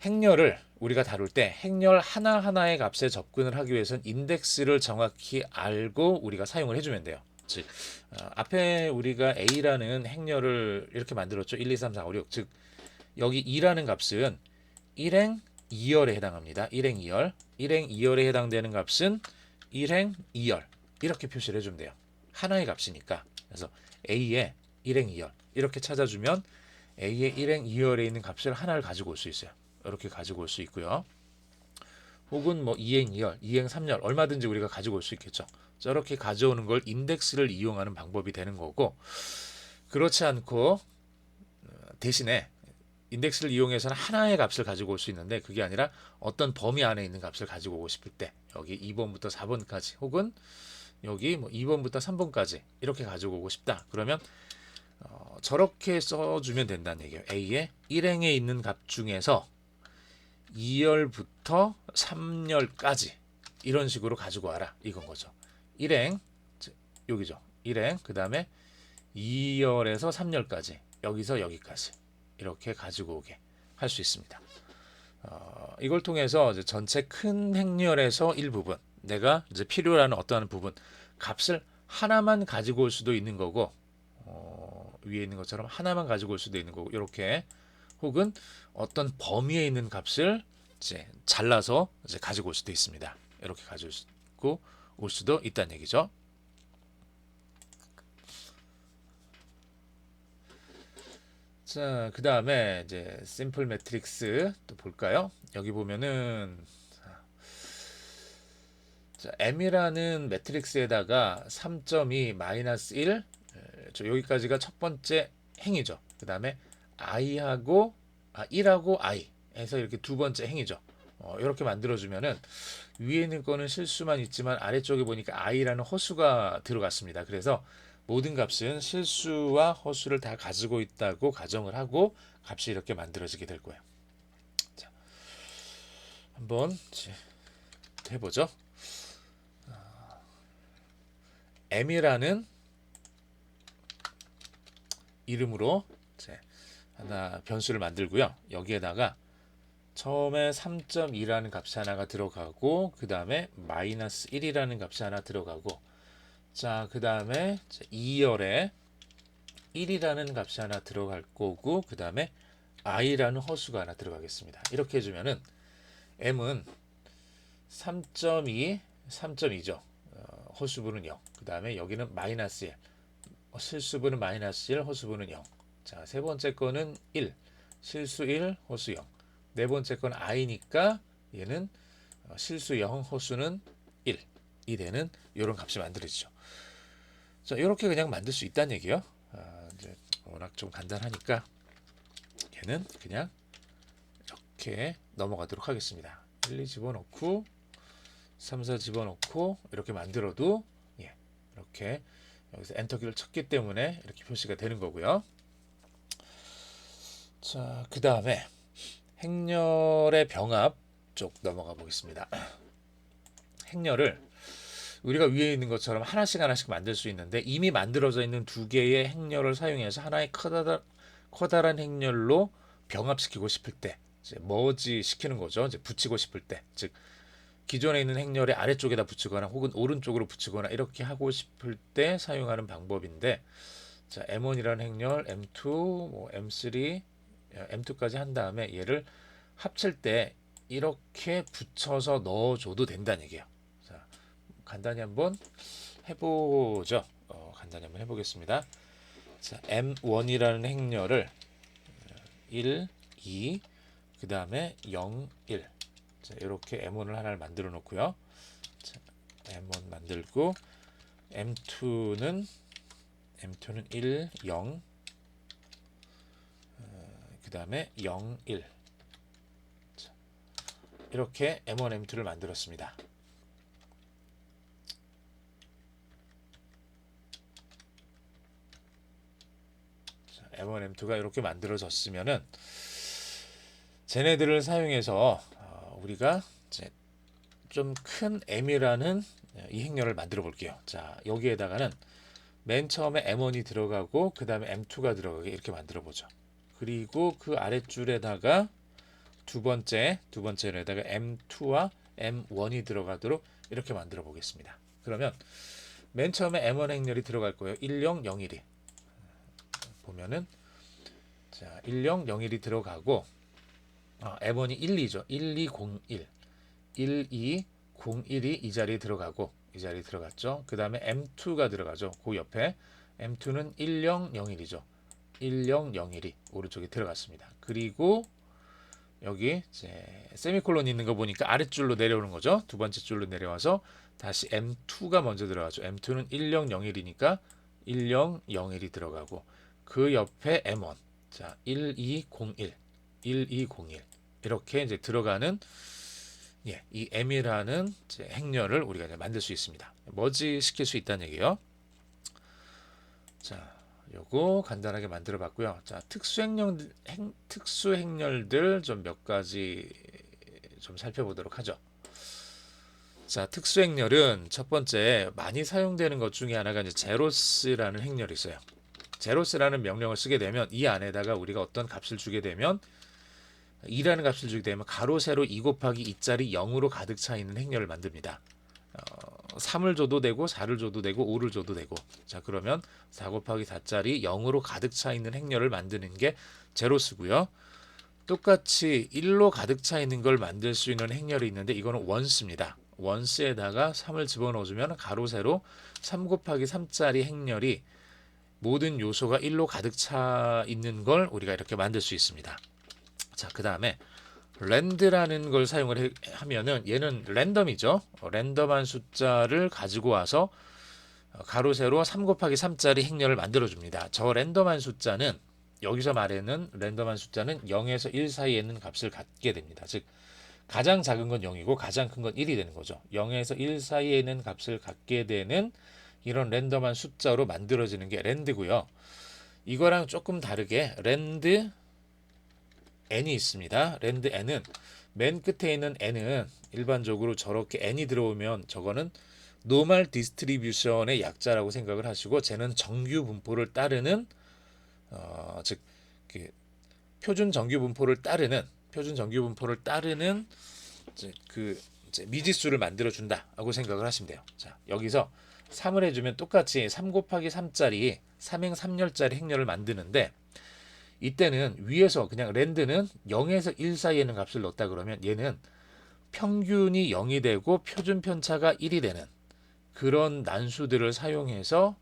행렬을 우리가 다룰 때 행렬 하나하나의 값에 접근을 하기 위해서는 인덱스를 정확히 알고 우리가 사용을 해주면 돼요. 즉, 앞에 우리가 a라는 행렬을 이렇게 만들었죠. 1, 2, 3, 4, 5, 6. 즉, 여기 2라는 값은 1행 2열에 해당합니다. 1행 2열. 1행 2열에 해당되는 값은 1행 2열. 이렇게 표시를 해주면 돼요. 하나의 값이니까. 그래서 a의 1행 2열. 이렇게 찾아주면 a의 1행 2열에 있는 값을 하나를 가지고 올 수 있어요. 이렇게 가지고 올 수 있고요. 혹은 뭐 2행 2열, 2행 3열 얼마든지 우리가 가지고 올 수 있겠죠. 저렇게 가져오는 걸 인덱스를 이용하는 방법이 되는 거고, 그렇지 않고 대신에 인덱스를 이용해서는 하나의 값을 가지고 올 수 있는데, 그게 아니라 어떤 범위 안에 있는 값을 가지고 오고 싶을 때 여기 2번부터 4번까지 혹은 여기 뭐 2번부터 3번까지 이렇게 가지고 오고 싶다. 그러면 저렇게 써주면 된다는 얘기예요. a의 1행에 있는 값 중에서 2열부터 3열까지 이런 식으로 가지고 와라. 이건 거죠. 1행 여기죠. 1행 그 다음에 2열에서 3열까지 여기서 여기까지 이렇게 가지고 오게 할 수 있습니다. 이걸 통해서 이제 전체 큰 행렬에서 일부분 내가 이제 필요로 하는 어떠한 부분 값을 하나만 가지고 올 수도 있는 거고 위에 있는 것처럼 하나만 가지고 올 수도 있는 거고 이렇게 혹은 어떤 범위에 있는 값을 이제 잘라서 이제 가지고 올 수도 있습니다. 이렇게 가지고 올 수도 있다는 얘기죠. 자, 그 다음에 이제 심플 매트릭스 또 볼까요? 여기 보면은 자, M이라는 매트릭스에다가 3.2 마이너스 1 여기까지가 첫 번째 행이죠. 그 다음에 i하고 1하고 i 해서 이렇게 두 번째 행이죠. 이렇게 만들어주면은 위에 있는 거는 실수만 있지만 아래쪽에 보니까 i라는 허수가 들어갔습니다. 그래서 모든 값은 실수와 허수를 다 가지고 있다고 가정을 하고 값이 이렇게 만들어지게 될 거예요. 자, 한번 해보죠. M이라는 이름으로 하나 변수를 만들고요. 여기에다가 처음에 3.2라는 값이 하나가 들어가고 그 다음에 마이너스 1이라는 값이 하나 들어가고 자, 그 다음에 2열에 1이라는 값이 하나 들어갈 거고 그 다음에 i라는 허수가 하나 들어가겠습니다. 이렇게 해주면은 m은 3.2, 3.2죠. 허수분은 0. 그 다음에 여기는 마이너스 1. 실수분은 마이너스 1, 허수분은 0. 자, 세 번째 거는 1. 실수 1, 허수 0. 네 번째 건 i니까 얘는 실수 0, 허수는 1. 이 되는 이런 값이 만들어지죠. 자, 이렇게 그냥 만들 수 있다는 얘기예요. 이제 워낙 좀 간단하니까 얘는 그냥 이렇게 넘어가도록 하겠습니다. 1, 2 집어넣고 3, 4 집어넣고 이렇게 만들어도 이렇게 여기서 엔터키를 쳤기 때문에 이렇게 표시가 되는 거고요. 자, 그 다음에 행렬의 병합 쪽 넘어가 보겠습니다. 행렬을 우리가 위에 있는 것처럼 하나씩 만들 수 있는데 이미 만들어져 있는 두 개의 행렬을 사용해서 하나의 커다란 행렬로 병합시키고 싶을 때 이제 머지 시키는 거죠. 이제 붙이고 싶을 때, 즉 기존에 있는 행렬의 아래쪽에다 붙이거나 혹은 오른쪽으로 붙이거나 이렇게 하고 싶을 때 사용하는 방법인데 자, M1이라는 행렬, M2, 뭐 M3, M2까지 한 다음에 얘를 합칠 때 이렇게 붙여서 넣어줘도 된다는 얘기예요. 자, 간단히 한번 해보죠. 간단히 한번 해보겠습니다. 자, M1이라는 행렬을 1, 2, 그 다음에 0, 1 자, 이렇게 M1을 하나를 만들어 놓고요. 자, M1 만들고 M2는 1, 0 그 다음에 0, 1 자, 이렇게 M1, M2를 만들었습니다. 자, M1, M2가 이렇게 만들어졌으면은 쟤네들을 사용해서 우리가 이제 좀 큰 M이라는 이 행렬을 만들어 볼게요. 자, 여기에다가는 맨 처음에 M1이 들어가고 그 다음에 M2가 들어가게 이렇게 만들어 보죠. 그리고 그 아랫줄에다가 두 번째로에다가 M2와 M1이 들어가도록 이렇게 만들어 보겠습니다. 그러면 맨 처음에 M1 행렬이 들어갈 거예요. 10, 01이 보면은 자, 10, 01이 들어가고 M1이 1, 2죠. 1, 2, 0, 1 1, 2, 0, 1이 이 자리에 들어가고 이 자리에 들어갔죠. 그 다음에 M2가 들어가죠. 그 옆에 M2는 10, 01이죠. 10, 01이 오른쪽에 들어갔습니다. 그리고 여기 이제 세미콜론 있는 거 보니까 아랫줄로 내려오는 거죠. 두 번째 줄로 내려와서 다시 M2가 먼저 들어가죠. M2는 10, 01이니까 10, 01이 들어가고 그 옆에 M1 자 1201 1201 이렇게 이제 들어가는 이 M이라는 이제 행렬을 우리가 이제 만들 수 있습니다. 머지 시킬 수 있다는 얘기예요. 자, 요거 간단하게 만들어 봤고요. 자, 특수 행렬들 좀 몇 가지 좀 살펴보도록 하죠. 자, 특수 행렬은 첫 번째 많이 사용되는 것 중에 하나가 이제 제로스라는 행렬이 있어요. 제로스라는 명령을 쓰게 되면 이 안에다가 우리가 어떤 값을 주게 되면 2라는 값을 주게 되면 가로 세로 2 곱하기 2짜리 0으로 가득 차 있는 행렬을 만듭니다. 3을 줘도 되고 4를 줘도 되고 5를 줘도 되고. 자, 그러면 4 곱하기 4짜리 0으로 가득 차 있는 행렬을 만드는 게 제로스고요. 똑같이 1로 가득 차 있는 걸 만들 수 있는 행렬이 있는데 이거는 원스입니다. 원스에다가 3을 집어넣어주면 가로 세로 3 곱하기 3짜리 행렬이 모든 요소가 1로 가득 차 있는 걸 우리가 이렇게 만들 수 있습니다. 자, 그 다음에 랜드라는 걸 사용을 하면은 얘는 랜덤이죠. 랜덤한 숫자를 가지고 와서 가로 세로 3 곱하기 3짜리 행렬을 만들어 줍니다. 저 랜덤한 숫자는 여기서 말하는 랜덤한 숫자는 0에서 1 사이에 있는 값을 갖게 됩니다. 즉 가장 작은 건 0이고 가장 큰 건 1이 되는 거죠. 0에서 1 사이에 있는 값을 갖게 되는 이런 랜덤한 숫자로 만들어지는 게 랜드고요. 이거랑 조금 다르게 랜드 n이 있습니다. 랜드 n은 맨 끝에 있는 n은 일반적으로 저렇게 n이 들어오면 저거는 노멀 디스트리뷰션의 약자라고 생각을 하시고 쟤는 정규 분포를 따르는 즉 그 표준 정규 분포를 따르는 이제 미지수를 만들어 준다라고 생각을 하시면 돼요. 자, 여기서 3을 해주면 똑같이 3 곱하기 3짜리 3행 3열짜리 행렬을 만드는데 이때는 위에서 그냥 랜드는 0에서 1 사이에 있는 값을 넣었다 그러면 얘는 평균이 0이 되고 표준 편차가 1이 되는 그런 난수들을 사용해서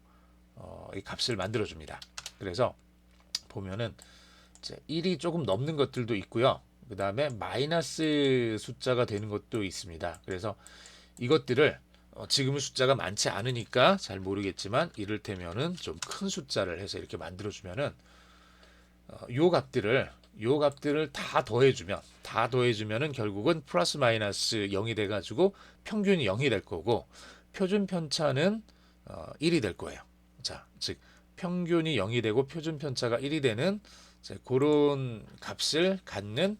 이 값을 만들어 줍니다. 그래서 보면은 이제 1이 조금 넘는 것들도 있고요. 그 다음에 마이너스 숫자가 되는 것도 있습니다. 그래서 이것들을 지금은 숫자가 많지 않으니까 잘 모르겠지만 이를테면은 좀 큰 숫자를 해서 이렇게 만들어 주면은 요 값들을 다 더해주면은 결국은 플러스 마이너스 0이 돼가지고 평균이 0이 될 거고 표준 편차는 1이 될 거예요. 자, 즉 평균이 0이 되고 표준 편차가 1이 되는 그런 값을 갖는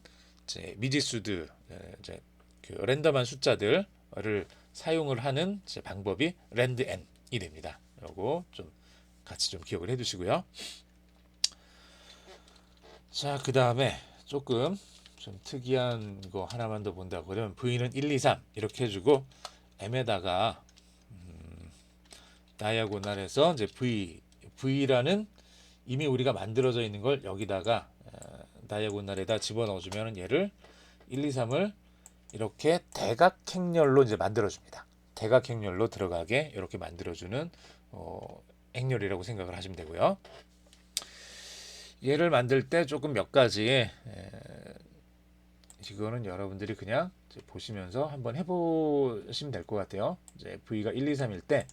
미지수들, 그 랜덤한 숫자들을 사용을 하는 방법이 랜드 n이 됩니다. 요거 좀 같이 좀 기억을 해두시고요. 자, 그 다음에 조금 좀 특이한 거 하나만 더 본다고 그러면 v는 1, 2, 3 이렇게 해주고 m에다가 다이아고날에서 이제 v라는 이미 우리가 만들어져 있는 걸 여기다가 다이아고날에다 집어넣어주면 얘를 1, 2, 3을 이렇게 대각행렬로 이제 만들어줍니다. 대각행렬로 들어가게 이렇게 만들어주는 행렬이라고 생각을 하시면 되고요. 얘를 만들 때 조금 몇 가지의 이거는 여러분들이 그냥 보시면서 한번 해보시면 될 것 같아요. 이제 V가 1, 2, 3일 때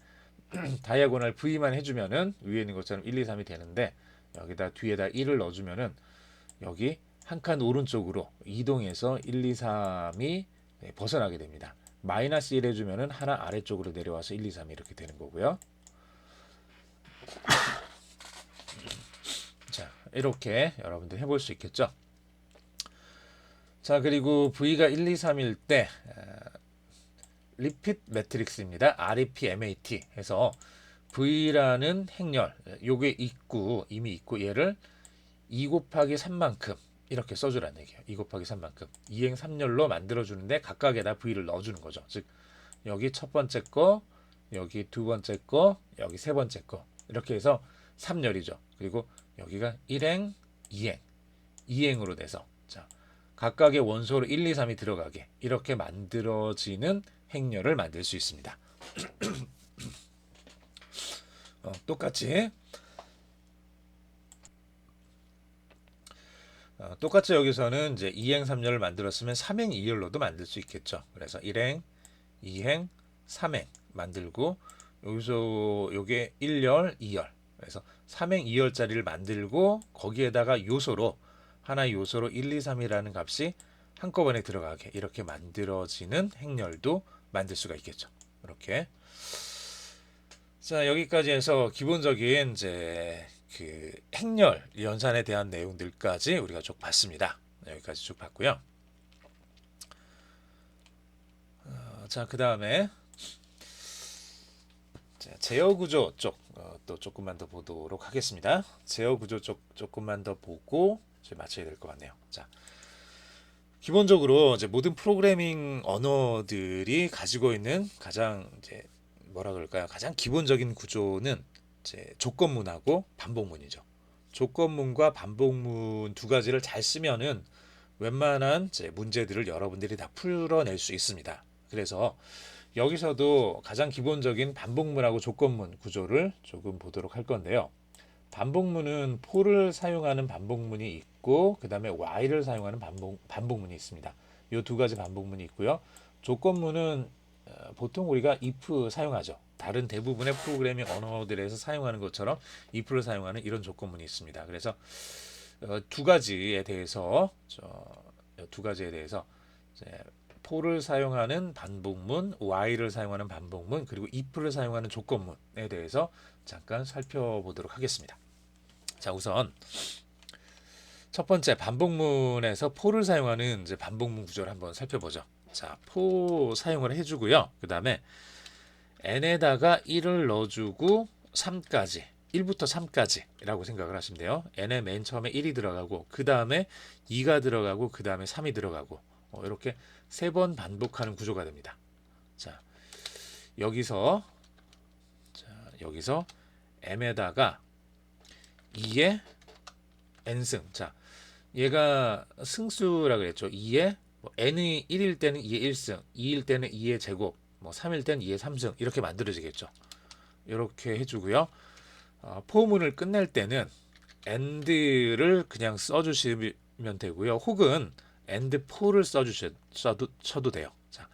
다이아고날 V만 해주면은 위에 있는 것처럼 1, 2, 3이 되는데 여기다 뒤에다 1을 넣어주면은 여기 한 칸 오른쪽으로 이동해서 1, 2, 3이 벗어나게 됩니다. 마이너스 1 해주면은 하나 아래쪽으로 내려와서 1, 2, 3이 이렇게 되는 거고요. 자, 이렇게 여러분들 해볼 수 있겠죠. 자, 그리고 V가 1, 2, 3일 때 리핏 매트릭스입니다. REPMAT 해서 V라는 행렬 요게 이미 있고 얘를 2 곱하기 3만큼 이렇게 써주라는 얘기예요. 2 곱하기 3만큼 2행 3열로 만들어주는데 각각에다 V를 넣어주는 거죠. 즉 여기 첫 번째 거, 여기 두 번째 거, 여기 세 번째 거 이렇게 해서 3열이죠. 그리고 여기가 1행, 2행, 2행으로 돼서 자 각각의 원소로 1, 2, 3이 들어가게 이렇게 만들어지는 행렬을 만들 수 있습니다. 똑같이 여기서는 이제 2행 3열을 만들었으면 3행 2열로도 만들 수 있겠죠. 그래서 1행, 2행, 3행 만들고 여기서 요게 1열, 2열. 그래서 3행 2열짜리를 만들고 거기에다가 하나의 요소로 1, 2, 3이라는 값이 한꺼번에 들어가게 이렇게 만들어지는 행렬도 만들 수가 있겠죠. 이렇게. 자, 여기까지 해서 기본적인 이제 그 행렬 연산에 대한 내용들까지 우리가 쭉 봤습니다. 여기까지 쭉 봤고요. 자, 그 다음에 제어 구조 쪽 또 조금만 더 보도록 하겠습니다. 제어 구조 쪽 조금만 더 보고 이제 마쳐야 될 것 같네요. 자, 기본적으로 이제 모든 프로그래밍 언어들이 가지고 있는 가장 이제 뭐라 그럴까요? 가장 기본적인 구조는 이제 조건문하고 반복문이죠. 조건문과 반복문 두 가지를 잘 쓰면은 웬만한 이제 문제들을 여러분들이 다 풀어낼 수 있습니다. 그래서 여기서도 가장 기본적인 반복문하고 조건문 구조를 조금 보도록 할 건데요. 반복문은 for를 사용하는 반복문이 있고 그 다음에 while을 사용하는 반복문이 있습니다. 이 두 가지 반복문이 있고요. 조건문은 보통 우리가 if 사용하죠. 다른 대부분의 프로그래밍 언어들에서 사용하는 것처럼 if를 사용하는 이런 조건문이 있습니다. 그래서 두 가지에 대해서 이제 for를 사용하는 반복문, while을 사용하는 반복문, 그리고 if를 사용하는 조건문에 대해서 잠깐 살펴보도록 하겠습니다. 자, 우선 첫 번째 반복문에서 for를 사용하는 이제 반복문 구조를 한번 살펴보죠. 자, for 사용을 해주고요. 그 다음에 n에다가 1을 넣어주고 3까지 1부터 3까지라고 생각을 하시면 돼요. n에 맨 처음에 1이 들어가고 그 다음에 2가 들어가고 그 다음에 3이 들어가고 이렇게 세 번 반복하는 구조가 됩니다. 자, 여기서 m에다가 2의 n승. 자, 얘가 승수라 그랬죠. 2의 n이 1일 때는 2의 1승, 2일 때는 2의 제곱, 3일 때는 2의 3승 이렇게 만들어지겠죠. 이렇게 해주고요. 포문을 끝낼 때는 and를 그냥 써주시면 되고요. 혹은 and for를 써도 돼요. 자,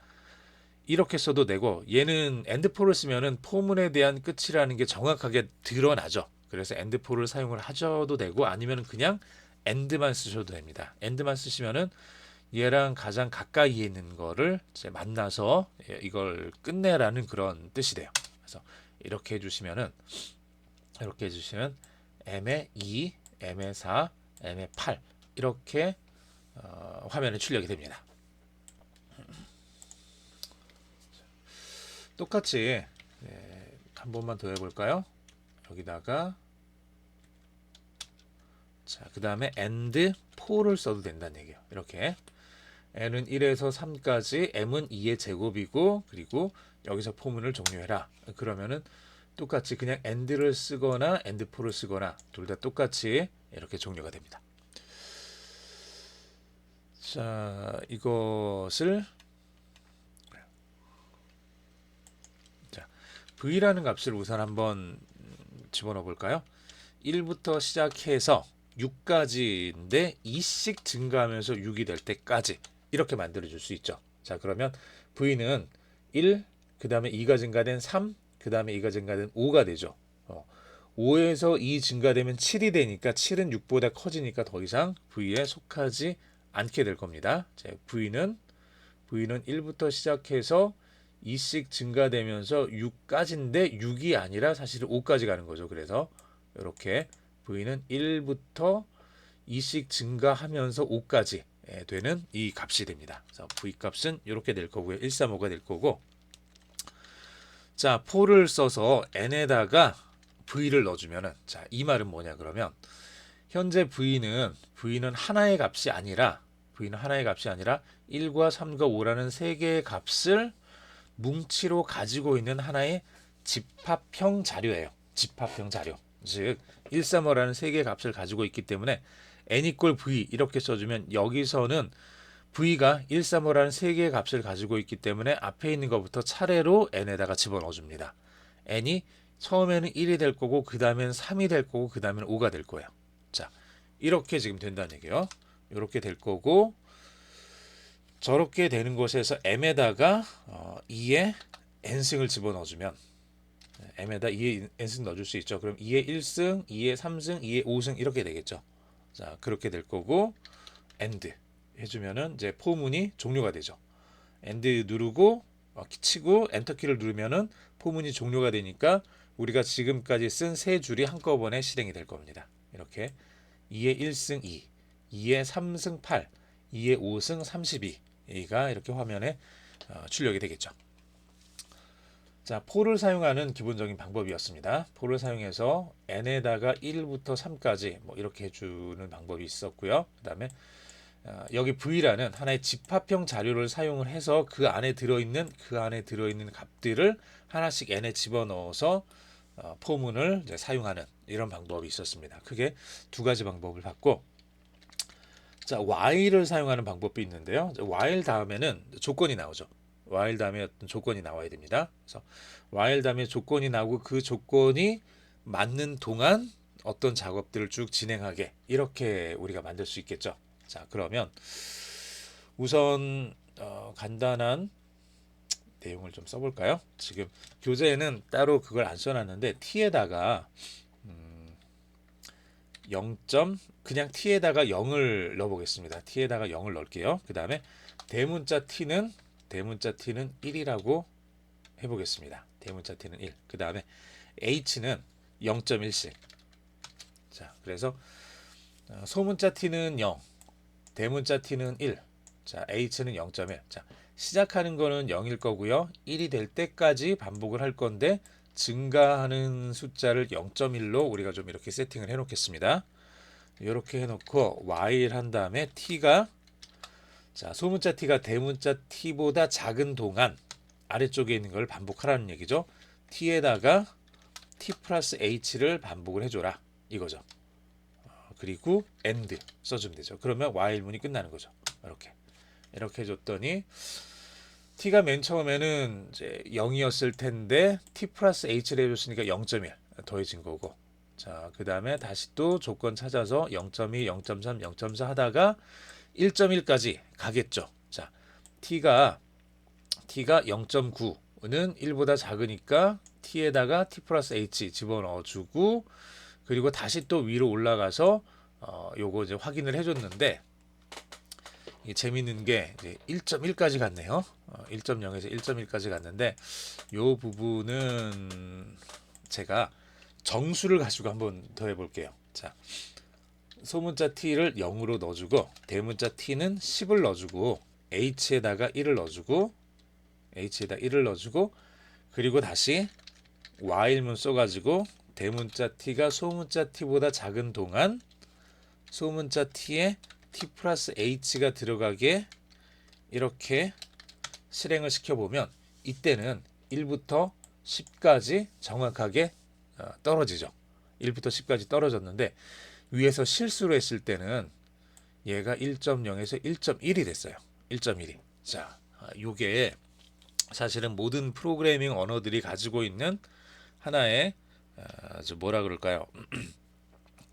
이렇게 써도 되고 얘는 and for를 쓰면은 포문에 대한 끝이라는 게 정확하게 드러나죠. 그래서 and for를 사용을 하셔도 되고 아니면 그냥 and만 쓰셔도 됩니다. and만 쓰시면은 얘랑 가장 가까이에 있는 거를 이제 만나서 이걸 끝내라는 그런 뜻이 돼요. 그래서 이렇게 해주시면 m의 2, m의 4, m의 8 이렇게 화면에 출력이 됩니다. 똑같이 한 번만 더 해볼까요? 여기다가 자, 그 다음에 and for를 써도 된다는 얘기예요. 이렇게 n은 1에서 3까지, m은 2의 제곱이고 그리고 여기서 포문을 종료해라. 그러면은 똑같이 그냥 and를 쓰거나 and for를 쓰거나 둘 다 똑같이 이렇게 종료가 됩니다. 자, 이것을 v라는 값을 우선 한번 집어넣어 볼까요? 1부터 시작해서 6까지인데 2씩 증가하면서 6이 될 때까지 이렇게 만들어 줄 수 있죠. 자, 그러면 v는 1, 그 다음에 2가 증가된 3, 그 다음에 2가 증가된 5가 되죠. 5에서 2 증가되면 7이 되니까 7은 6보다 커지니까 더 이상 v에 속하지 않게 될 겁니다. 자, v는 1부터 시작해서 2씩 증가되면서 6까지인데 6이 아니라 사실은 5까지 가는 거죠. 그래서 이렇게 v는 1부터 2씩 증가하면서 5까지 되는 이 값이 됩니다. 그래서 v 값은 이렇게 될 거고요. 135가 될 거고. 자, for를 써서 n에다가 v를 넣어주면은 자, 이 말은 뭐냐 그러면 현재 v는 하나의 값이 아니라 1과 3과 5라는 세 개의 값을 뭉치로 가지고 있는 하나의 집합형 자료예요. 집합형 자료. 즉 135라는 세 개의 값을 가지고 있기 때문에 n equal v 이렇게 써주면 여기서는 v가 135라는 세 개의 값을 가지고 있기 때문에 앞에 있는 것부터 차례로 n에다가 집어넣어 줍니다. n이 처음에는 1이 될 거고 그 다음에는 3이 될 거고 그 다음에는 5가 될 거예요. 자, 이렇게 지금 된다는 얘기예요. 이렇게 될 거고 저렇게 되는 곳에서 m에다가 2의 n승을 집어넣어주면 m에다 2의 n승 넣어줄 수 있죠. 그럼 2의 1승, 2의 3승, 2의 5승 이렇게 되겠죠. 자, 그렇게 될 거고 and 해주면은 이제 포문이 종료가 되죠. and 누르고 치고 엔터키를 누르면은 포문이 종료가 되니까 우리가 지금까지 쓴 세 줄이 한꺼번에 실행이 될 겁니다. 이렇게 2의 1승 2, 2의 3승 8, 2의 5승 32가 이렇게 화면에 출력이 되겠죠. 자, for를 사용하는 기본적인 방법이었습니다. for를 사용해서 n에다가 1부터 3까지 이렇게 해주는 방법이 있었고요. 그 다음에 여기 V라는 하나의 집합형 자료를 사용을 해서 그 안에 들어있는 값들을 하나씩 n에 집어넣어서 포문을 이제 사용하는 이런 방법이 있었습니다. 크게 두 가지 방법을 봤고, 자, while을 사용하는 방법도 있는데요. while 다음에는 조건이 나오죠. while 다음에 어떤 조건이 나와야 됩니다. 그래서 while 다음에 조건이 나오고 그 조건이 맞는 동안 어떤 작업들을 쭉 진행하게, 이렇게 우리가 만들 수 있겠죠. 자, 그러면 우선 간단한 내용을 좀 써볼까요? 지금 교재에는 따로 그걸 안 써놨는데 t에다가 0. 그냥 t에다가 0을 넣어보겠습니다. t에다가 0을 넣을게요. 그 다음에 대문자 t는 1이라고 해보겠습니다. 대문자 t는 1. 그 다음에 h는 0.1씩. 자, 그래서 소문자 t는 0, 대문자 t는 1. 자, h는 0.1. 자, 시작하는 거는 0일 거고요. 1이 될 때까지 반복을 할 건데 증가하는 숫자를 0.1로 우리가 좀 이렇게 세팅을 해 놓겠습니다. 이렇게 해놓고 while 한 다음에 t가, 자, 소문자 t가 대문자 t보다 작은 동안 아래쪽에 있는 걸 반복하라는 얘기죠. t에다가 t 플러스 h를 반복을 해줘라 이거죠. 그리고 end 써주면 되죠. 그러면 while 문이 끝나는 거죠. 이렇게 해줬더니 t가 맨 처음에는 이제 0이었을 텐데 t 플러스 h를 해줬으니까 0.1 더해진 거고, 자, 그 다음에 다시 또 조건 찾아서 0.2, 0.3, 0.4 하다가 1.1까지 가겠죠. 자, t가 0.9는 1보다 작으니까 t에다가 t 플러스 h 집어넣어주고, 그리고 다시 또 위로 올라가서 요거 이제 확인을 해줬는데, 재밌는 게 이제 1.1까지 갔네요. 1.0에서 1.1까지 갔는데 요 부분은 제가 정수를 가지고 한번 더 해볼게요. 자, 소문자 t를 0으로 넣어주고 대문자 t는 10을 넣어주고 h에다가 1을 넣어주고 그리고 다시 while문 써가지고 대문자 t가 소문자 t보다 작은 동안 소문자 t에 t 플러스 h가 들어가게 이렇게 실행을 시켜보면 이때는 1부터 10까지 정확하게 떨어지죠. 1부터 10까지 떨어졌는데 위에서 실수로 했을 때는 얘가 1.0에서 1.1이 됐어요. 1.1이. 자, 요게 사실은 모든 프로그래밍 언어들이 가지고 있는 하나의 뭐라 그럴까요?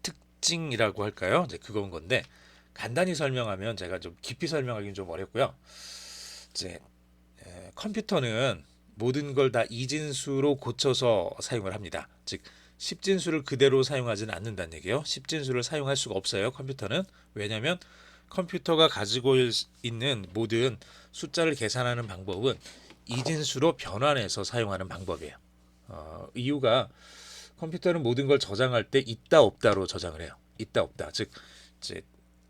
특징이라고 할까요? 이제 그건 건데, 간단히 설명하면 제가 좀 깊이 설명하기는 좀 어렵고요. 이제 컴퓨터는 모든 걸 다 이진수로 고쳐서 사용을 합니다. 즉 10진수를 그대로 사용하지는 않는다는 얘기예요. 10진수를 사용할 수가 없어요. 컴퓨터는. 왜냐하면 컴퓨터가 가지고 있는 모든 숫자를 계산하는 방법은 이진수로 변환해서 사용하는 방법이에요. 이유가 컴퓨터는 모든 걸 저장할 때 있다 없다로 저장을 해요. 있다 없다. 즉 이제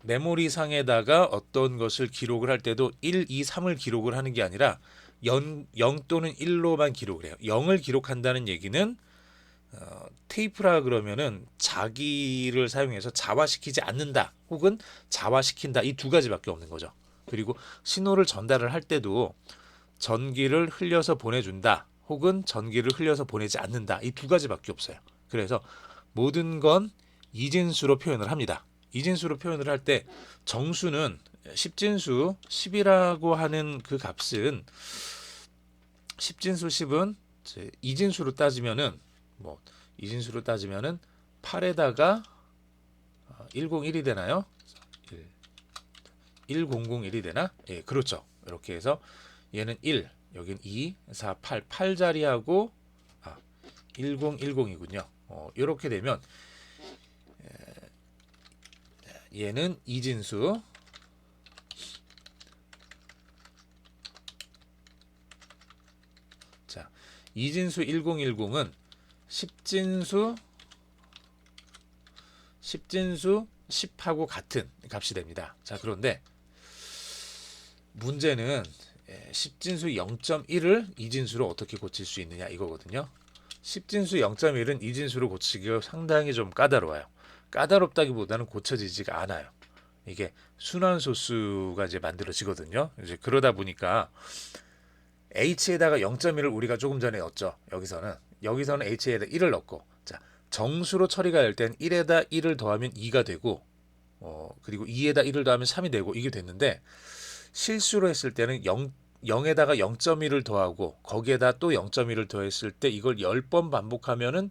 메모리 상에다가 어떤 것을 기록을 할 때도 1, 2, 3을 기록을 하는 게 아니라 0 또는 1로만 기록을 해요. 0을 기록한다는 얘기는 테이프라 그러면은 자기를 사용해서 자화시키지 않는다 혹은 자화시킨다, 이 두 가지밖에 없는 거죠. 그리고 신호를 전달을 할 때도 전기를 흘려서 보내준다 혹은 전기를 흘려서 보내지 않는다, 이 두 가지밖에 없어요. 그래서 모든 건 이진수로 표현을 합니다. 이진수로 표현을 할 때 정수는 10진수 10이라고 하는 그 값은 10진수 10은 이진수로 따지면은 8에다가 101이 되나요? 1001이 되나? 예, 그렇죠. 이렇게 해서 얘는 1, 여긴 2, 4, 8자리하고 1010이군요. 이렇게 되면 얘는 이진수, 자, 이진수 1010은 10진수 10하고 같은 값이 됩니다. 자, 그런데 문제는 10진수 0.1을 이진수로 어떻게 고칠 수 있느냐 이거거든요. 10진수 0.1은 이진수로 고치기가 상당히 좀 까다로워요. 까다롭다기보다는 고쳐지지가 않아요. 이게 순환소수가 이제 만들어지거든요. 이제 그러다 보니까 h에다가 0.1을 우리가 조금 전에 넣었죠. 여기서는 h에다 1을 넣고, 자, 정수로 처리가 될 땐 1에다 1을 더하면 2가 되고, 그리고 2에다 1을 더하면 3이 되고, 이게 됐는데, 실수로 했을 때는 0에다가 0.1을 더하고 거기에다 또 0.1을 더했을 때 이걸 10번 반복하면은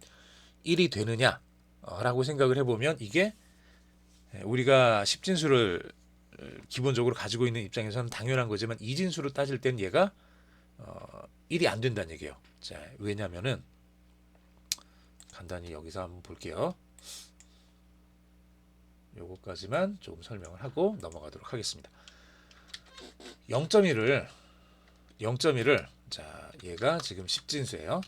1이 되느냐 라고 생각을 해보면, 이게 우리가 십진수를 기본적으로 가지고 있는 입장에서는 당연한 거지만 이진수로 따질 땐 얘가 1이 안 된다는 얘기예요. 자, 왜냐면은 간단히 여기서 한번 볼게요. 요거까지만 조금 설명을 하고 넘어가도록 하겠습니다. 0.1을 자, 얘가 지금 십진수예요.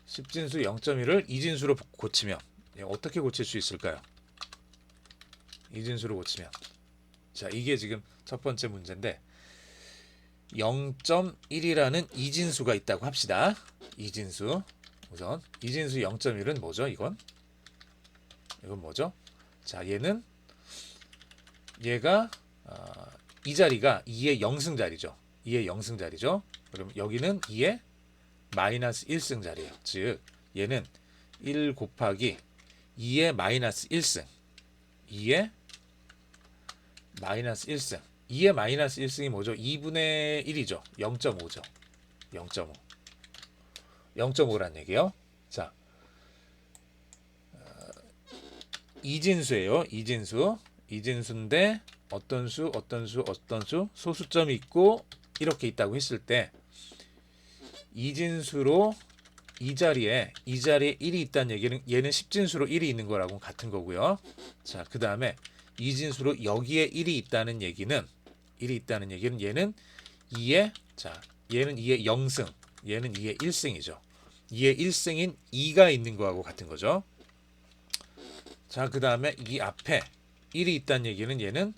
십진수 0.1을 이진수로 고치면 어떻게 고칠 수 있을까요? 이진수로 고치면, 자, 이게 지금 첫 번째 문제인데 0.1이라는 이진수가 있다고 합시다. 이진수. 우선 이진수 0.1은 뭐죠? 이건 뭐죠? 자, 얘가 이 자리가 2의 0승 자리죠. 2의 0승 자리죠. 그럼 여기는 2의 마이너스 1승 자리예요. 즉 얘는 1 곱하기 2의 마이너스 1승, 2의 마이너스 1승. 2의 마이너스 1승이 뭐죠? 2분의 1이죠. 0.5죠. 0.5. 0.5란 얘기예요. 자, 이진수예요. 이진수인데 어떤 수, 소수점이 있고 이렇게 있다고 했을 때 이진수로 이 자리에 1이 있다는 얘기는 얘는 십진수로 1이 있는 거라고 같은 거고요. 자, 그 다음에 이진수로 여기에 1이 있다는 얘기는 얘는 2의, 자, 얘는 2의 0승, 얘는 2의 1승이죠. 2의 1승인 2가 있는 거하고 같은 거죠. 자, 그 다음에 이 앞에 1이 있다는 얘기는 얘는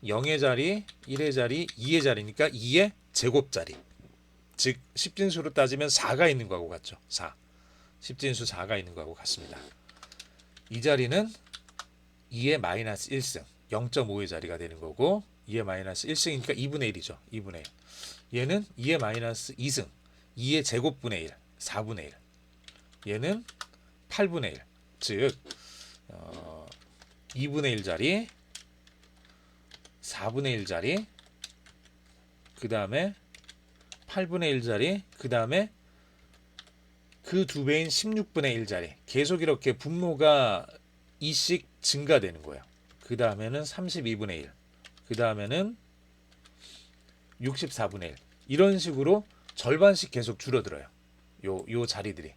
0의 자리, 1의 자리, 2의 자리니까 2의 제곱자리. 즉 십진수로 따지면 4가 있는 거하고 같죠. 4. 십진수 4가 있는 거하고 같습니다. 이 자리는 2의 마이너스 1승, 0.5의 자리가 되는 거고 2의 마이너스 1승이니까 2분의 1이죠. 2분의 1. 얘는 2의 마이너스 2승, 2의 제곱분의 1, 4분의 1. 얘는 8분의 1. 즉 2분의 1 자리, 4분의 1 자리, 그 다음에 8분의 1 자리, 그 다음에 그 두 배인 16분의 1 자리. 계속 이렇게 분모가 2씩 증가되는 거예요. 그 다음에는 32분의 1, 그 다음에는 64분의 1. 이런 식으로 절반씩 계속 줄어들어요. 요 자리들이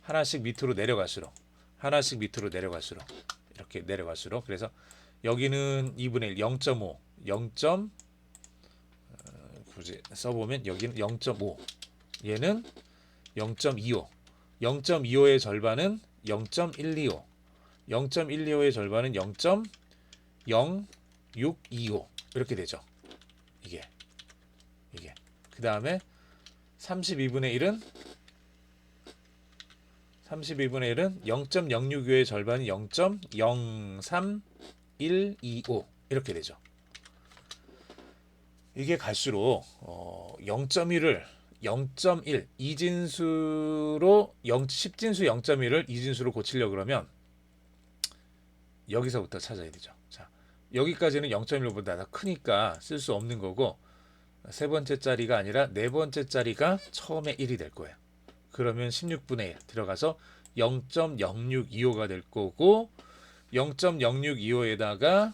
하나씩 밑으로 내려갈수록 이렇게 내려갈수록, 그래서 여기는 2분의 1, 0.5, 0. 굳이 써보면 여기는 0.5, 얘는 0.25, 0.25의 절반은 0.125, 0.125의 절반은 0.0625 이렇게 되죠. 이게 그 다음에 32분의 1은 0.065의 절반이 0.03125 이렇게 되죠. 이게 갈수록 0.1을 0.1 이진수로 십진수 0.1을 이진수로 고치려고 그러면 여기서부터 찾아야 되죠. 자, 여기까지는 0.1보다 더 크니까 쓸 수 없는 거고, 세 번째 자리가 아니라 네 번째 자리가 처음에 1이 될 거예요. 그러면 16분의 1 들어가서 0.0625가 될 거고, 0.0625에다가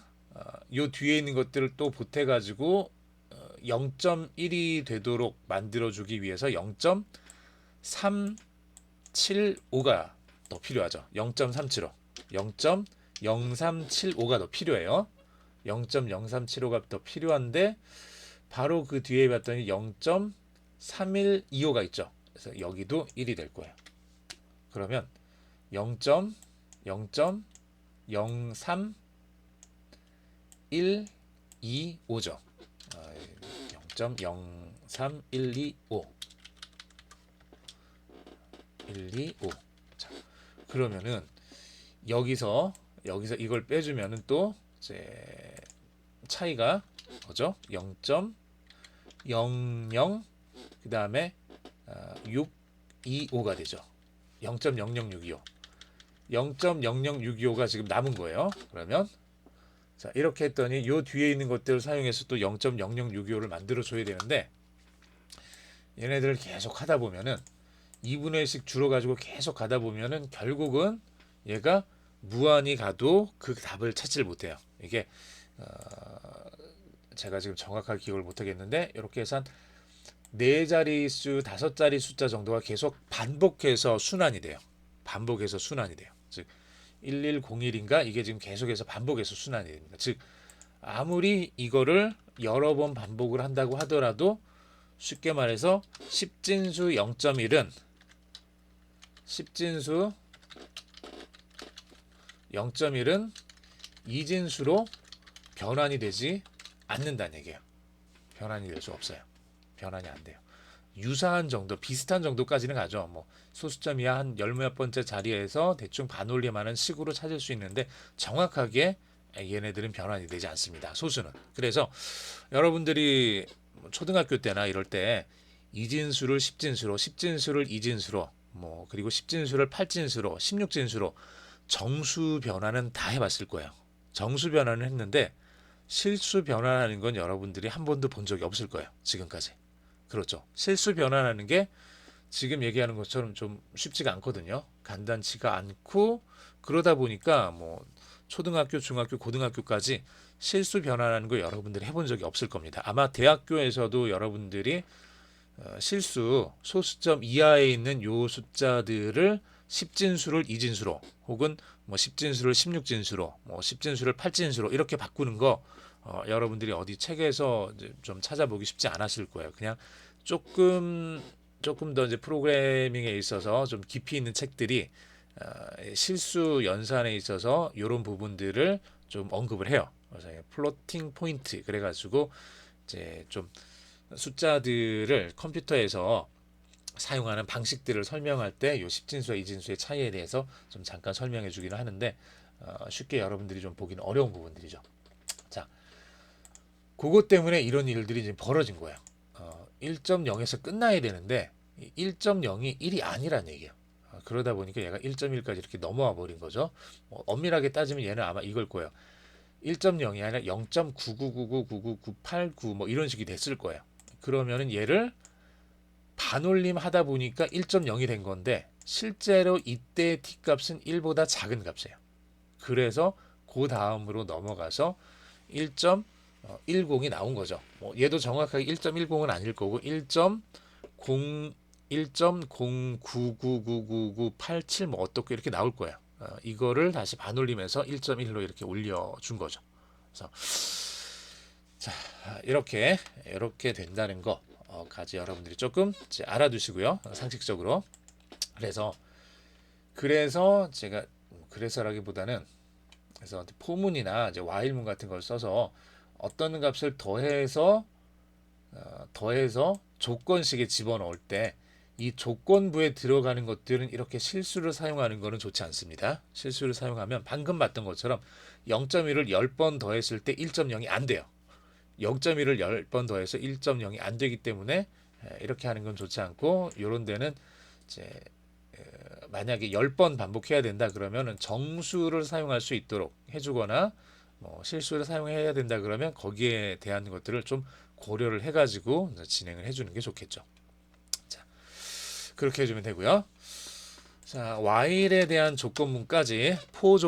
요 뒤에 있는 것들을 또 보태가지고 0.1이 되도록 만들어주기 위해서 0.375가 더 필요하죠. 0.375, 0.0375가 더 필요해요. 0.0375가 더 필요한데 바로 그 뒤에 봤더니 0.3125가 있죠. 그래서 여기도 1이 될 거예요. 그러면 0.00325죠. 0.03125. 자, 그러면은 여기서 여기서 이걸 빼주면은 또 이제 차이가 뭐죠? 0.00 그 다음에 625가 되죠. 0.00625. 0.00625가 지금 남은 거예요. 그러면 자 이렇게 했더니 요 뒤에 있는 것들을 사용해서 또 0.00625를 만들어 줘야 되는데 얘네들을 계속 하다 보면은 2분의 1씩 줄어가지고 계속 가다 보면은 결국은 얘가 무한히 가도 그 답을 찾지를 못해요. 이게 제가 지금 정확하게 기억을 못하겠는데 이렇게 해서 한 4자릿수, 5자리 숫자 정도가 계속 반복해서 순환이 돼요. 반복해서 순환이 돼요. 즉 1101인가 이게 지금 계속해서 반복해서 순환이 됩니다. 즉 아무리 이거를 여러 번 반복을 한다고 하더라도 쉽게 말해서 10진수 0.1은 10진수 0.1은 2진수로 변환이 되지 않는다는 얘기예요. 변환이 될 수 없어요. 변환이 안 돼요. 유사한 정도, 비슷한 정도까지는 가죠. 뭐 소수점 이하 한 열 몇 번째 자리에서 대충 반올림하는 식으로 찾을 수 있는데 정확하게 얘네들은 변환이 되지 않습니다. 소수는. 그래서 여러분들이 초등학교 때나 이럴 때 이진수를 10진수로, 10진수를 2진수로, 뭐 그리고 10진수를 8진수로, 16진수로 정수 변환은 다 해봤을 거예요. 정수 변환을 했는데 실수 변환하는 건 여러분들이 한 번도 본 적이 없을 거예요. 지금까지. 그렇죠. 실수 변환하는 게 지금 얘기하는 것처럼 좀 쉽지가 않거든요. 간단치가 않고 그러다 보니까 뭐 초등학교, 중학교, 고등학교까지 실수 변환하는 거 여러분들이 해본 적이 없을 겁니다. 아마 대학교에서도 여러분들이 실수 소수점 이하에 있는 요 숫자들을 10진수를 2진수로 혹은 뭐 10진수를 16진수로 뭐 10진수를 8진수로 이렇게 바꾸는 거 여러분들이 어디 책에서 좀 찾아보기 쉽지 않았을 거예요. 그냥 조금 더 이제 프로그래밍에 있어서 좀 깊이 있는 책들이 실수 연산에 있어서 이런 부분들을 좀 언급을 해요. 그래서 플로팅 포인트 그래가지고 이제 좀 숫자들을 컴퓨터에서 사용하는 방식들을 설명할 때 요 10진수와 2진수의 차이에 대해서 좀 잠깐 설명해 주기는 하는데 쉽게 여러분들이 좀 보기는 어려운 부분들이죠. 자, 그것 때문에 이런 일들이 지금 벌어진 거예요. 1.0에서 끝나야 되는데 1.0이 1이 아니란 얘기예요. 그러다 보니까 얘가 1.1까지 이렇게 넘어와 버린 거죠. 엄밀하게 따지면 얘는 아마 이걸 거예요. 1.0이 아니라 0.999999989 뭐 이런 식이 됐을 거예요. 그러면은 얘를 반올림 하다 보니까 1.0이 된 건데 실제로 이때 t 값은 1보다 작은 값이에요. 그래서 그 다음으로 넘어가서 1.10이 나온 거죠. 뭐 얘도 정확하게 1.10은 아닐 거고 1.09999987 뭐 어떻게 이렇게 나올 거예요. 이거를 다시 반올림해서 1.1로 이렇게 올려준 거죠. 그래서 자 이렇게 된다는 거까지 여러분들이 조금 이제 알아두시고요. 상식적으로. 그래서 제가 그래서라기보다는 그래서 포문이나 이제 while문 같은 걸 써서 어떤 값을 더해서 조건식에 집어넣을 때 이 조건부에 들어가는 것들은 이렇게 실수를 사용하는 것은 좋지 않습니다. 실수를 사용하면 방금 봤던 것처럼 0.1을 10번 더했을 때 1.0이 안 돼요. 0.1을 10번 더해서 1.0이 안 되기 때문에 이렇게 하는 건 좋지 않고 이런 데는 이제 만약에 10번 반복해야 된다 그러면 정수를 사용할 수 있도록 해주거나 뭐 실수를 사용해야 된다 그러면 거기에 대한 것들을 좀 고려를 해가지고 진행을 해주는 게 좋겠죠. 자, 그렇게 해주면 되고요. 자, while에 대한 조건문까지 포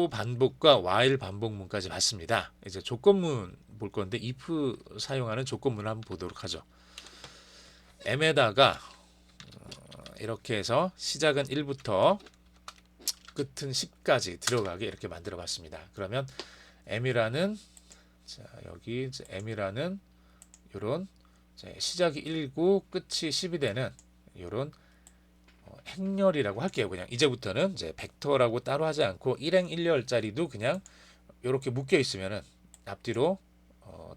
반복과 while 반복문까지 봤습니다. 이제 조건문 볼 건데 if 사용하는 조건문을 한번 보도록 하죠. m에다가 이렇게 해서 시작은 1부터 끝은 10까지 들어가게 이렇게 만들어 봤습니다. 그러면 m이라는 자, 여기 이제 m이라는 요런 시작이 1이고 끝이 10이 되는 요런 행렬이라고 할게요. 그냥 이제부터는 이제 벡터라고 따로 하지 않고 일행 1열짜리도 그냥 이렇게 묶여 있으면은 앞뒤로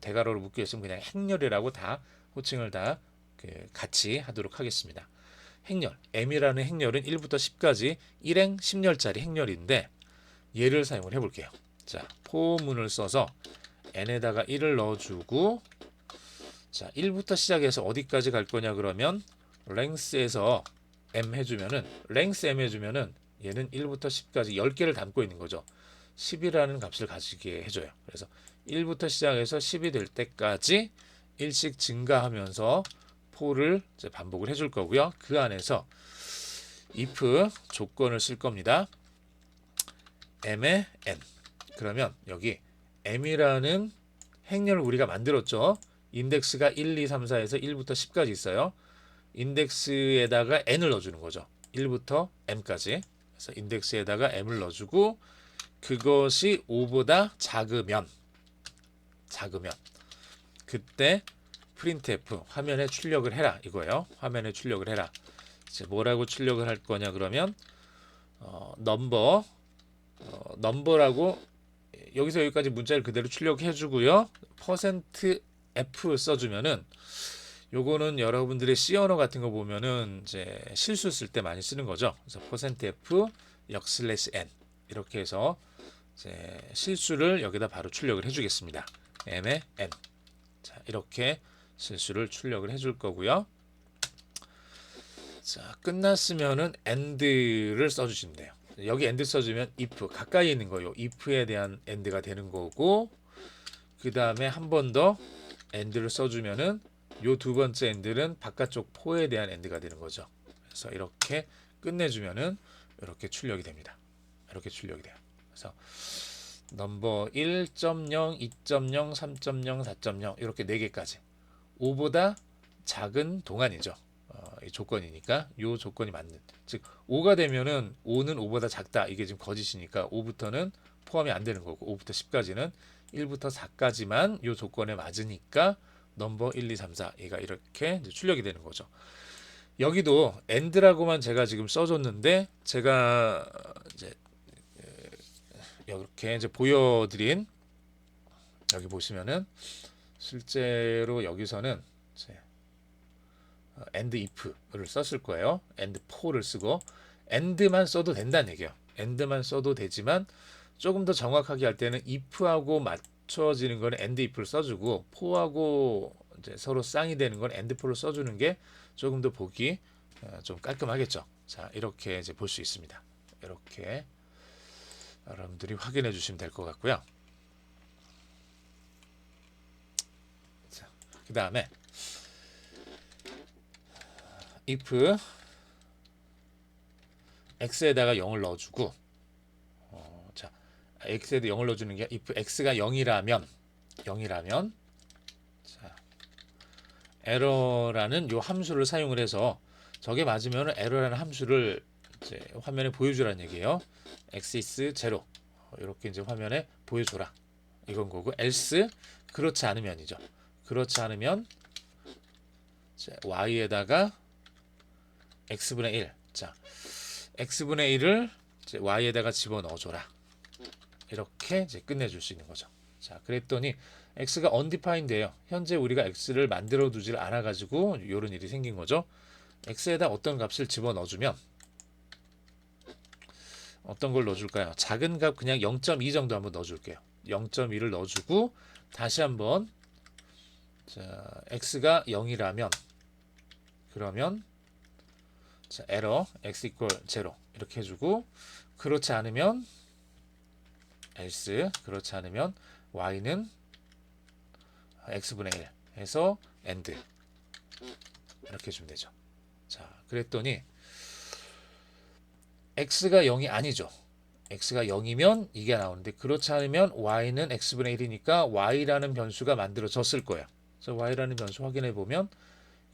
대괄호로 묶여 있으면 그냥 행렬이라고 다 호칭을 다 같이 하도록 하겠습니다. 행렬 m이라는 행렬은 1부터 10까지 일행 10열짜리 행렬인데 얘를 사용을 해볼게요. 자, 포문을 써서 n에다가 1을 넣어주고, 자, 1부터 시작해서 어디까지 갈 거냐 그러면 length에서 m 해주면은 length m 해주면은 얘는 1부터 10까지 10개를 담고 있는 거죠. 10이라는 값을 가지게 해줘요. 그래서 1부터 시작해서 10이 될 때까지 1씩 증가하면서 for를 이제 반복을 해줄 거고요. 그 안에서 if 조건을 쓸 겁니다. m의 n. 그러면 여기 m이라는 행렬을 우리가 만들었죠. 인덱스가 1, 2, 3, 4에서 1부터 10까지 있어요. 인덱스에다가 n을 넣어주는 거죠. 1부터 m까지. 그래서 인덱스에다가 m을 넣어주고 그것이 5보다 작으면 그때 printf 화면에 출력을 해라 이거예요. 화면에 출력을 해라. 이제 뭐라고 출력을 할 거냐 그러면 넘버라고 여기서 여기까지 문자를 그대로 출력해 주고요. %f 써주면은 요거는 여러분들의 C 언어 같은 거 보면은 이제 실수 쓸 때 많이 쓰는 거죠. 그래서 %f 역/n 이렇게 해서 이제 실수를 여기다 바로 출력을 해주겠습니다. m의 n. 자, 이렇게 실수를 출력을 해줄 거고요. 자, 끝났으면은 and를 써주시면 돼요. 여기 and 써주면 if 가까이 있는 거요. if에 대한 and가 되는 거고, 그 다음에 한 번 더 and를 써주면은 요 두 번째 and는 바깥쪽 포에 대한 and가 되는 거죠. 그래서 이렇게 끝내주면은 이렇게 출력이 됩니다. 이렇게 출력이 돼요. 그래서 넘버 1.0, 2.0, 3.0, 4.0 이렇게 4개까지 5보다 작은 동안이죠. 이 조건이니까 이 조건이 맞는, 즉 5가 되면은 5는 5보다 작다 이게 지금 거짓이니까 5부터는 포함이 안 되는 거고 5부터 10까지는 1부터 4까지만 이 조건에 맞으니까 넘버 1, 2, 3, 4 얘가 이렇게 이제 출력이 되는 거죠. 여기도 and라고만 제가 지금 써줬는데 제가 이제 이렇게 이제 보여드린 여기 보시면은 실제로 여기서는 이제 and if를 썼을 거예요. and for를 쓰고 and만 써도 된다는 얘기예요. and만 써도 되지만 조금 더 정확하게 할 때는 if하고 맞춰지는 거는 and if를 써주고 for하고 이제 서로 쌍이 되는 건 and for를 써주는 게 조금 더 보기 좀 깔끔하겠죠. 자, 이렇게 이제 볼 수 있습니다. 이렇게 여러분들이 확인해 주시면 될 것 같고요. 그 다음에 if x에다가 0을 넣어주고 자, x에다 0을 넣어주는 게 if x가 0이라면 자, error라는 요 함수를 사용을 해서 저게 맞으면 error라는 함수를 이제 화면에 보여주라는 얘기예요. x is 0 이렇게 이제 화면에 보여줘라 이건 거고, else 그렇지 않으면이죠. 그렇지 않으면 y에다가 x분의 1. 자, x분의 1을 이제 y에다가 집어넣어줘라. 이렇게 이제 끝내줄 수 있는 거죠. 자, 그랬더니 x가 undefined예요. 현재 우리가 x를 만들어 두질 않아가지고 이런 일이 생긴 거죠. x에다 어떤 값을 집어넣어주면 어떤 걸 넣어줄까요? 작은 값 그냥 0.2 정도 한번 넣어줄게요. 0.2를 넣어주고 다시 한번 자, x가 0이라면 그러면 자, error x equal 0 이렇게 해주고, 그렇지 않으면 else 그렇지 않으면 y는 x분의 1 해서 and 이렇게 해주면 되죠. 자, 그랬더니 x가 0이 아니죠. x가 0이면 이게 나오는데 그렇지 않으면 y는 x분의 1이니까 y라는 변수가 만들어졌을 거예요. 그래서 y라는 변수 확인해 보면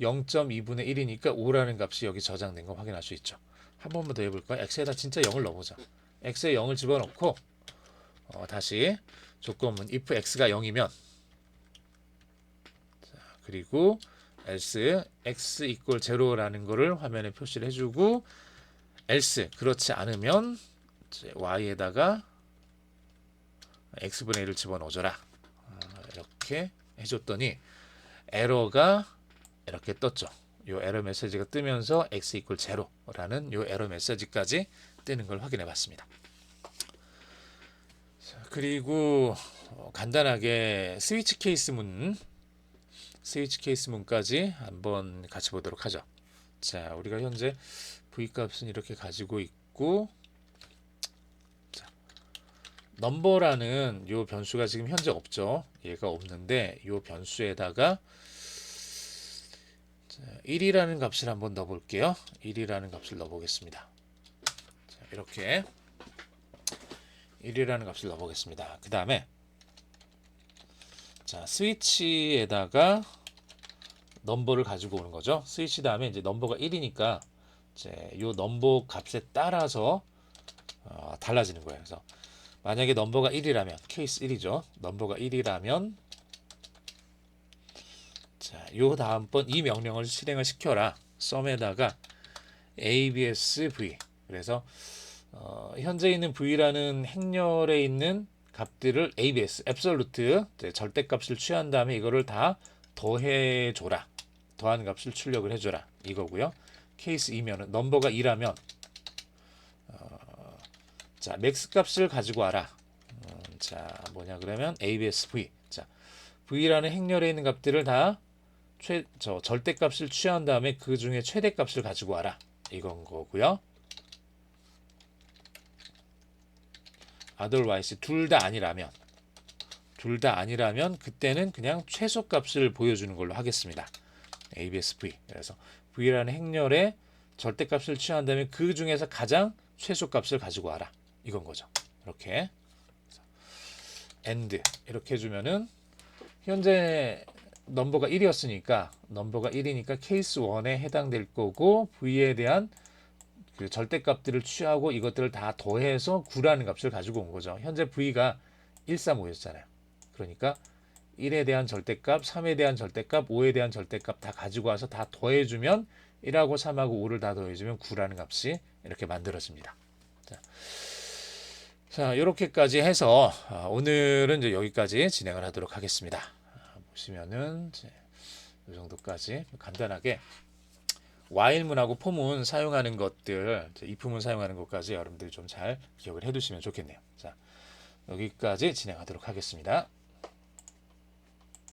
0.2분의 1이니까 5라는 값이 여기 저장된 거 확인할 수 있죠. 한 번만 더 해볼까요? x에다 진짜 0을 넣어보자. x에 0을 집어넣고 다시 조건문 if x가 0이면 자, 그리고 else x equal 0라는 거를 화면에 표시를 해주고, else 그렇지 않으면 y에다가 x분의 1을 집어넣어줘라. 이렇게 해줬더니 에러가 이렇게 떴죠. 요 에러 메시지가 뜨면서 x 0라는 요 에러 메시지까지 뜨는 걸 확인해 봤습니다. 그리고 간단하게 스위치 케이스 문까지 한번 같이 보도록 하죠. 자, 우리가 현재 V 값은 이렇게 가지고 있고, 자, 넘버라는 요 변수가 지금 현재 없죠. 얘가 없는데 요 변수에다가 1이라는 값을 한번 넣어 볼게요. 1이라는 값을 넣어 보겠습니다. 자, 이렇게 1이라는 값을 넣어 보겠습니다. 그 다음에 자, 스위치에다가 넘버를 가지고 오는 거죠. 스위치 다음에 이제 넘버가 1이니까 이제 요 넘버 값에 따라서 달라지는 거예요. 그래서 만약에 넘버가 1이라면 케이스 1이죠. 넘버가 1이라면 자, 요 다음번 이 명령을 실행을 시켜라. 썸에다가 absv. 그래서 현재 있는 v라는 행렬에 있는 값들을 abs, absolute 절대값을 취한 다음에 이거를 다 더해줘라. 더한 값을 출력을 해줘라. 이거고요. 케이스 2면은 넘버가 2라면 자, 맥스 값을 가지고 와라. 자, 뭐냐 그러면 absv. 자, v라는 행렬에 있는 값들을 다 절대값을 취한 다음에 그 중에 최대값을 가지고 와라. 이건 거고요. otherwise 둘 다 아니라면 그때는 그냥 최소값을 보여주는 걸로 하겠습니다. absv. 그래서 v라는 행렬에 절대값을 취한 다음에 그 중에서 가장 최소값을 가지고 와라. 이건 거죠. 이렇게 and 이렇게 해주면은 현재 넘버가 1이니까 케이스 1에 해당될 거고 v에 대한 그 절대값들을 취하고 이것들을 다 더해서 9라는 값을 가지고 온 거죠. 현재 v가 135였잖아요. 그러니까 1에 대한 절대값, 3에 대한 절대값, 5에 대한 절대값 다 가지고 와서 다 더해주면 1하고 3하고 5를 다 더해주면 9라는 값이 이렇게 만들어집니다. 자, 이렇게까지 해서 오늘은 이제 여기까지 진행을 하도록 하겠습니다. 보시면은 이제 이 정도까지 간단하게 while문하고 for문 사용하는 것들, if문 사용하는 것까지 여러분들이 좀 잘 기억을 해두시면 좋겠네요. 자, 여기까지 진행하도록 하겠습니다.